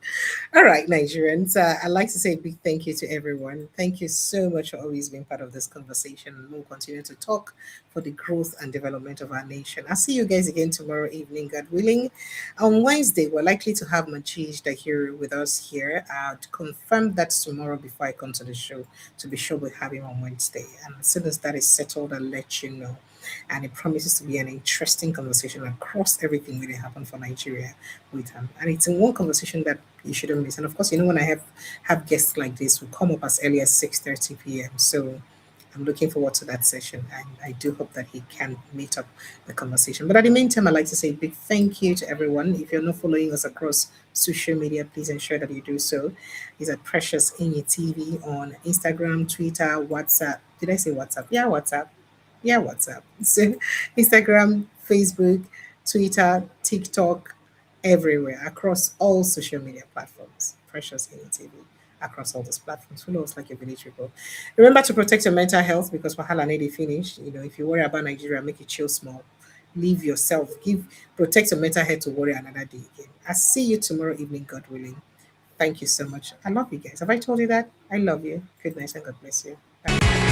All right, Nigerians. I'd like to say a big thank you to everyone. Thank you so much for always being part of this conversation. We'll continue to talk for the growth and development of our nation. I'll see you guys again tomorrow evening, God willing. On Wednesday, we're likely to have Majid Dahiri with us here to confirm that tomorrow before I come to the show. To be sure, we'll have him on Wednesday. And as soon as that is settled, I'll let you know. And it promises to be an interesting conversation across everything that happened for Nigeria with him. And it's in one conversation that you shouldn't miss. And of course, you know, when I have guests like this who come up as early as 6:30 p.m. So I'm looking forward to that session. And I do hope that he can meet up the conversation. But at the meantime, I'd like to say a big thank you to everyone. If you're not following us across social media, please ensure that you do so. It's at Precious Inye TV on Instagram, Twitter, WhatsApp. Did I say WhatsApp? Yeah, WhatsApp. Yeah, WhatsApp. So Instagram, Facebook, Twitter, TikTok, everywhere, across all social media platforms. Precious Inye TV, across all those platforms. Follow us like a village people. Remember to protect your mental health because wahala need to finish. You know, if you worry about Nigeria, make it chill small. Leave yourself. Protect your mental health to worry another day again. I'll see you tomorrow evening, God willing. Thank you so much. I love you guys. Have I told you that? I love you. Good night and God bless you. Bye.